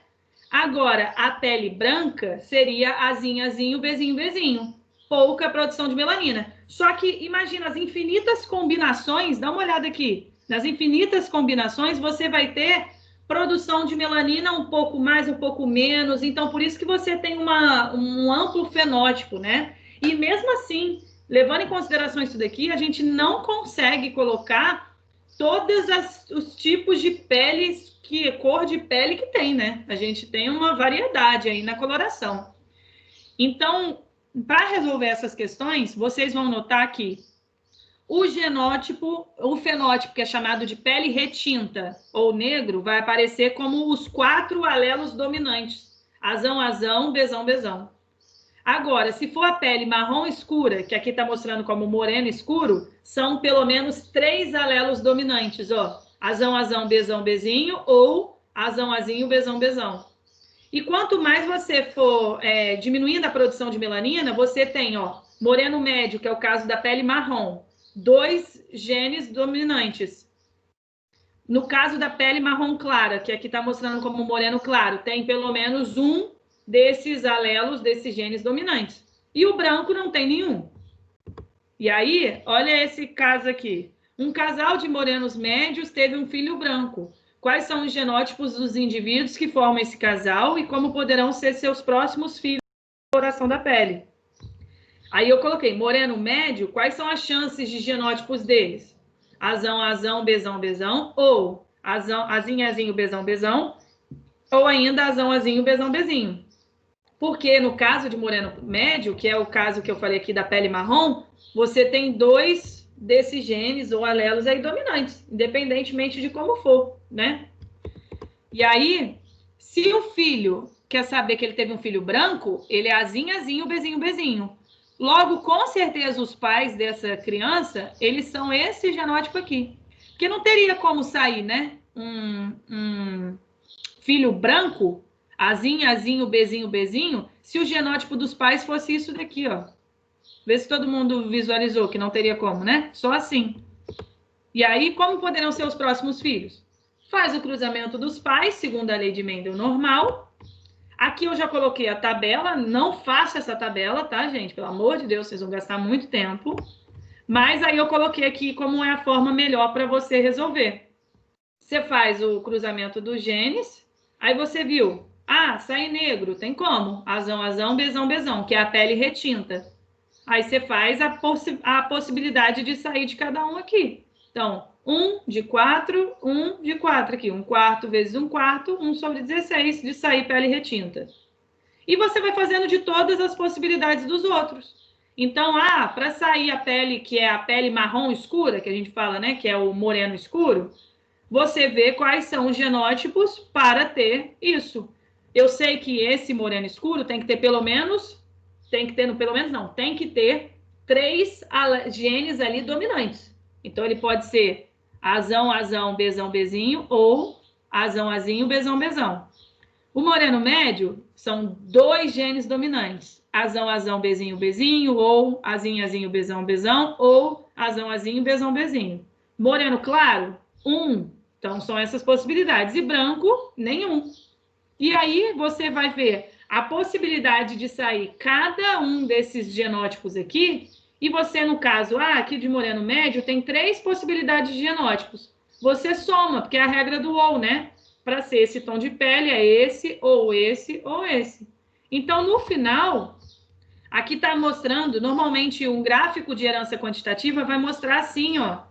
Agora, a pele branca seria Azinho, Azinho, Bzinho, Bzinho. Pouca produção de melanina. Só que, imagina, as infinitas combinações, dá uma olhada aqui. Nas infinitas combinações, você vai ter produção de melanina um pouco mais, um pouco menos. Então, por isso que você tem um amplo fenótipo, né? E mesmo assim, levando em consideração isso daqui, a gente não consegue colocar todos os tipos de peles, cor de pele que tem, né? A gente tem uma variedade aí na coloração. Então, para resolver essas questões, vocês vão notar que o fenótipo, que é chamado de pele retinta ou negro, vai aparecer como os 4 alelos dominantes. Azão, Azão, Bzão, Bzão. Agora, se for a pele marrom escura, que aqui está mostrando como moreno escuro, são pelo menos 3 alelos dominantes, ó. Azão, Azão, Bzão, Bzinho, ou Azão, Azinho, Bzão, Bzão. E quanto mais você for diminuindo a produção de melanina, você tem, ó, moreno médio, que é o caso da pele marrom, 2 genes dominantes. No caso da pele marrom clara, que aqui está mostrando como moreno claro, tem pelo menos um desses alelos, desses genes dominantes. E o branco não tem nenhum. E aí, olha esse caso aqui. Um casal de morenos médios teve um filho branco. Quais são os genótipos dos indivíduos que formam esse casal e como poderão ser seus próximos filhos na coloração da pele? Aí eu coloquei moreno médio, quais são as chances de genótipos deles? Azão, Azão, Bzão, Bzão, ou Azão, Azinho, Azinho, Bzão, Bzão, ou ainda Azão, Azinho, Bzão, Bzinho. Porque no caso de moreno médio, que é o caso que eu falei aqui da pele marrom, você tem 2 desses genes ou alelos aí dominantes, independentemente de como for, né? E aí, se o filho quer saber que ele teve um filho branco, ele é Azinho, Azinho, Bzinho, Bzinho. Logo, com certeza, os pais dessa criança, eles são esse genótipo aqui. Porque não teria como sair, né? Um filho branco, Azinho, Azinho, Bzinho, Bzinho, se o genótipo dos pais fosse isso daqui, ó. Vê se todo mundo visualizou que não teria como, né? Só assim. E aí, como poderão ser os próximos filhos? Faz o cruzamento dos pais, segundo a lei de Mendel normal. Aqui eu já coloquei a tabela. Não faça essa tabela, tá, gente? Pelo amor de Deus, vocês vão gastar muito tempo. Mas aí eu coloquei aqui como é a forma melhor para você resolver. Você faz o cruzamento dos genes. Aí você viu, sai negro, tem como? Azão, Azão, Bzão, Bzão, que é a pele retinta. Aí você faz a possibilidade de sair de cada um aqui. Então, 1 de 4, 1 de 4 aqui. 1/4 vezes 1/4, 1 sobre 16 de sair pele retinta. E você vai fazendo de todas as possibilidades dos outros. Então, para sair a pele, que é a pele marrom escura, que a gente fala, né, que é o moreno escuro, você vê quais são os genótipos para ter isso. Eu sei que esse moreno escuro tem que ter tem que ter 3 genes ali dominantes. Então, ele pode ser azão, azão, bezão, bezinho, ou azão, azinho, bezão, bezão. O moreno médio são 2 genes dominantes. Azão, azão, bezinho, bezinho, ou azinho, azinho, bezão, bezão, ou azão, azinho, bezão, bezinho. Moreno claro, 1. Então, são essas possibilidades. E branco, nenhum. E aí, você vai ver a possibilidade de sair cada um desses genótipos aqui, e você, no caso, aqui de moreno médio, tem 3 possibilidades de genótipos. Você soma, porque é a regra do ou, né? Para ser esse tom de pele, é esse, ou esse, ou esse. Então, no final, aqui está mostrando, normalmente, um gráfico de herança quantitativa vai mostrar assim, ó,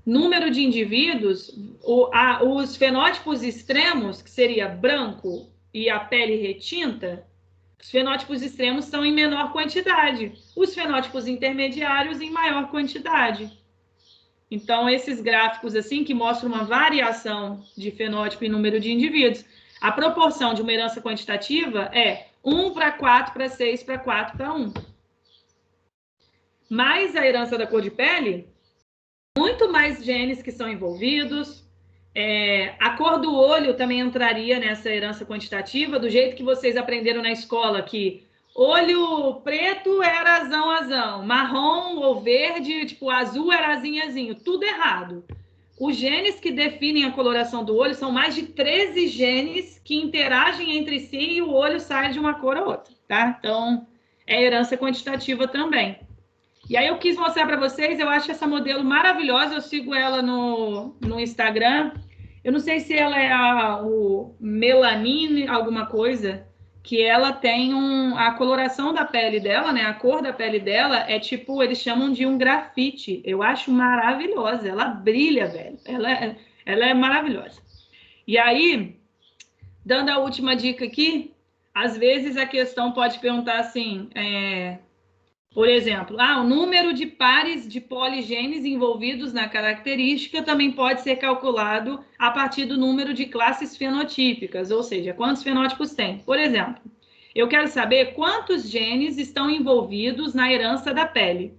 número de indivíduos, os fenótipos extremos, que seria branco e a pele retinta, os fenótipos extremos são em menor quantidade, os fenótipos intermediários em maior quantidade. Então, esses gráficos assim, que mostram uma variação de fenótipo e número de indivíduos, a proporção de uma herança quantitativa é 1 para 4 para 6 para 4 para 1. Mas a herança da cor de pele, muito mais genes que são envolvidos. A cor do olho também entraria nessa herança quantitativa, do jeito que vocês aprenderam na escola, que olho preto era azão, azão, marrom ou verde, tipo azul era azinho, azinho, tudo errado. Os genes que definem a coloração do olho são mais de 13 genes que interagem entre si e o olho sai de uma cor a outra, tá? Então, é herança quantitativa também. E aí eu quis mostrar para vocês, eu acho essa modelo maravilhosa, eu sigo ela no Instagram. Eu não sei se ela é o Melanine, alguma coisa, que ela tem a coloração da pele dela, né? A cor da pele dela é tipo, eles chamam de um grafite. Eu acho maravilhosa, ela brilha, velho. Ela é maravilhosa. E aí, dando a última dica aqui, às vezes a questão pode perguntar assim, por exemplo, o número de pares de poligenes envolvidos na característica também pode ser calculado a partir do número de classes fenotípicas, ou seja, quantos fenótipos tem. Por exemplo, eu quero saber quantos genes estão envolvidos na herança da pele.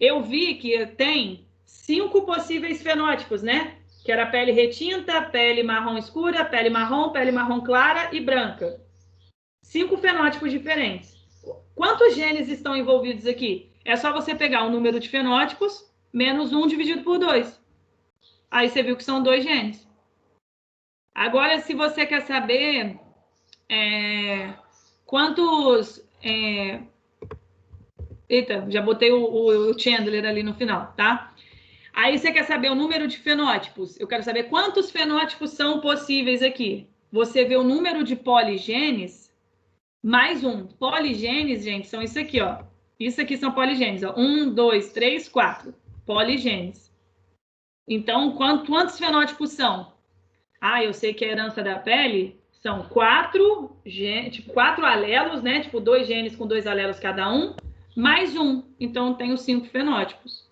Eu vi que tem 5 possíveis fenótipos, né? Que era pele retinta, pele marrom escura, pele marrom clara e branca. 5 fenótipos diferentes. Quantos genes estão envolvidos aqui? É só você pegar o número de fenótipos menos 1 dividido por 2. Aí você viu que são 2 genes. Agora, se você quer saber quantos... Eita, já botei o Chandler ali no final, tá? Aí você quer saber o número de fenótipos. Eu quero saber quantos fenótipos são possíveis aqui. Você vê o número de poligenes mais 1. Poligenes, gente, são isso aqui, ó. Isso aqui são poligenes, ó. 1, 2, 3, 4. Poligenes. Então, quantos fenótipos são? Eu sei que a herança da pele são 4 alelos, né? Tipo, 2 genes com 2 alelos cada um, mais 1. Então, eu tenho 5 fenótipos.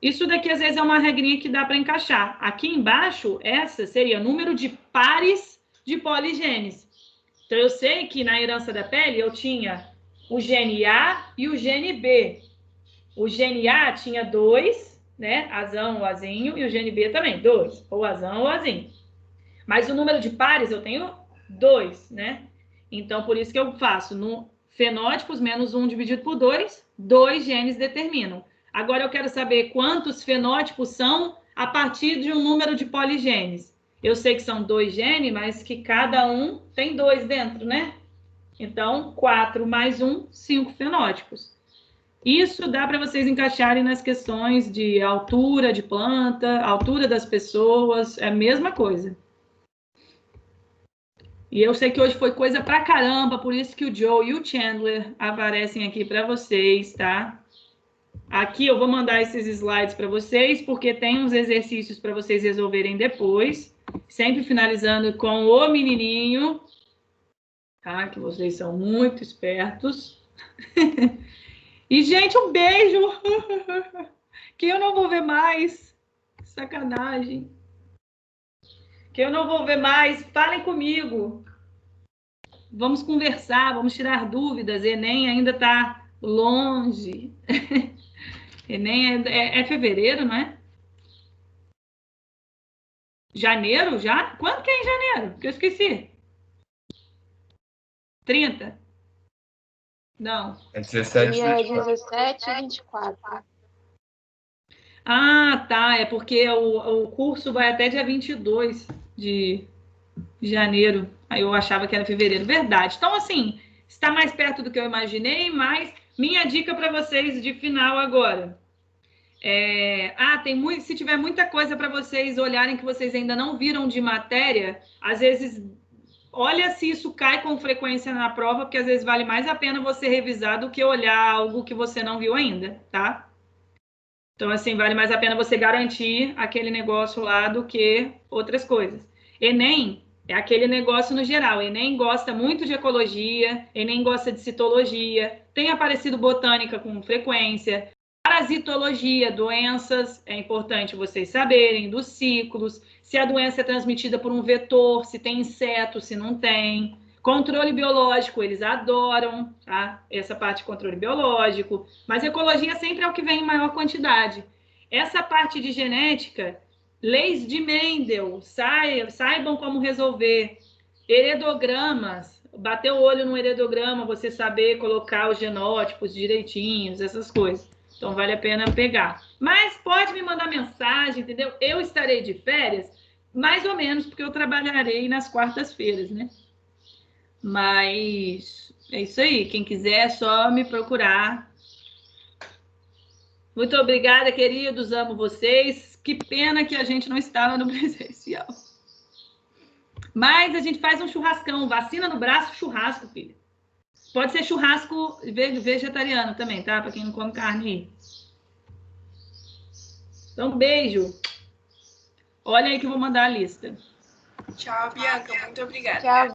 Isso daqui, às vezes, é uma regrinha que dá para encaixar. Aqui embaixo, essa seria o número de pares de poligenes. Então, eu sei que na herança da pele eu tinha o gene A e o gene B. O gene A tinha 2, né? Azão ou azinho, e o gene B também, 2, ou azão ou azinho. Mas o número de pares eu tenho 2, né? Então, por isso que eu faço no fenótipos menos 1 dividido por 2, 2 genes determinam. Agora, eu quero saber quantos fenótipos são a partir de um número de poligenes. Eu sei que são 2 genes, mas que cada um tem 2 dentro, né? Então, 4 mais 1, 5 fenótipos. Isso dá para vocês encaixarem nas questões de altura de planta, altura das pessoas, é a mesma coisa. E eu sei que hoje foi coisa pra caramba, por isso que o Joe e o Chandler aparecem aqui para vocês, tá? Aqui eu vou mandar esses slides para vocês, porque tem uns exercícios para vocês resolverem depois. Sempre finalizando com o menininho. tá? Que vocês são muito espertos. E, gente, um beijo! Que eu não vou ver mais. Sacanagem. Que eu não vou ver mais. Falem comigo. Vamos conversar, vamos tirar dúvidas. Enem ainda está longe. Enem é fevereiro, não é? Janeiro já? Quando que é em janeiro? Que eu esqueci. 30? Não. É 17 Dia de 17 e 24. Ah, tá. É porque o curso vai até dia 22 de janeiro. Aí eu achava que era fevereiro. Verdade. Então, assim, está mais perto do que eu imaginei, mas minha dica para vocês de final agora. Se tiver muita coisa para vocês olharem que vocês ainda não viram de matéria, às vezes olha se isso cai com frequência na prova, porque às vezes vale mais a pena você revisar do que olhar algo que você não viu ainda, tá? Então, assim, vale mais a pena você garantir aquele negócio lá do que outras coisas. Enem é aquele negócio no geral. Enem gosta muito de ecologia, Enem gosta de citologia, tem aparecido botânica com frequência, parasitologia, doenças, é importante vocês saberem, dos ciclos, se a doença é transmitida por um vetor, se tem inseto, se não tem. Controle biológico, eles adoram, tá? Essa parte de controle biológico, mas ecologia sempre é o que vem em maior quantidade. Essa parte de genética, leis de Mendel, saibam como resolver. Heredogramas, bater o olho no heredograma, você saber colocar os genótipos direitinhos, essas coisas. Então, vale a pena pegar. Mas pode me mandar mensagem, entendeu? Eu estarei de férias, mais ou menos, porque eu trabalharei nas quartas-feiras, né? Mas é isso aí. Quem quiser é só me procurar. Muito obrigada, queridos. Amo vocês. Que pena que a gente não está lá no presencial. Mas a gente faz um churrascão. Vacina no braço, churrasco, filha. Pode ser churrasco vegetariano também, tá? Para quem não come carne aí. Então, beijo. Olha aí que eu vou mandar a lista. Tchau, Bianca. Muito obrigada. Tchau.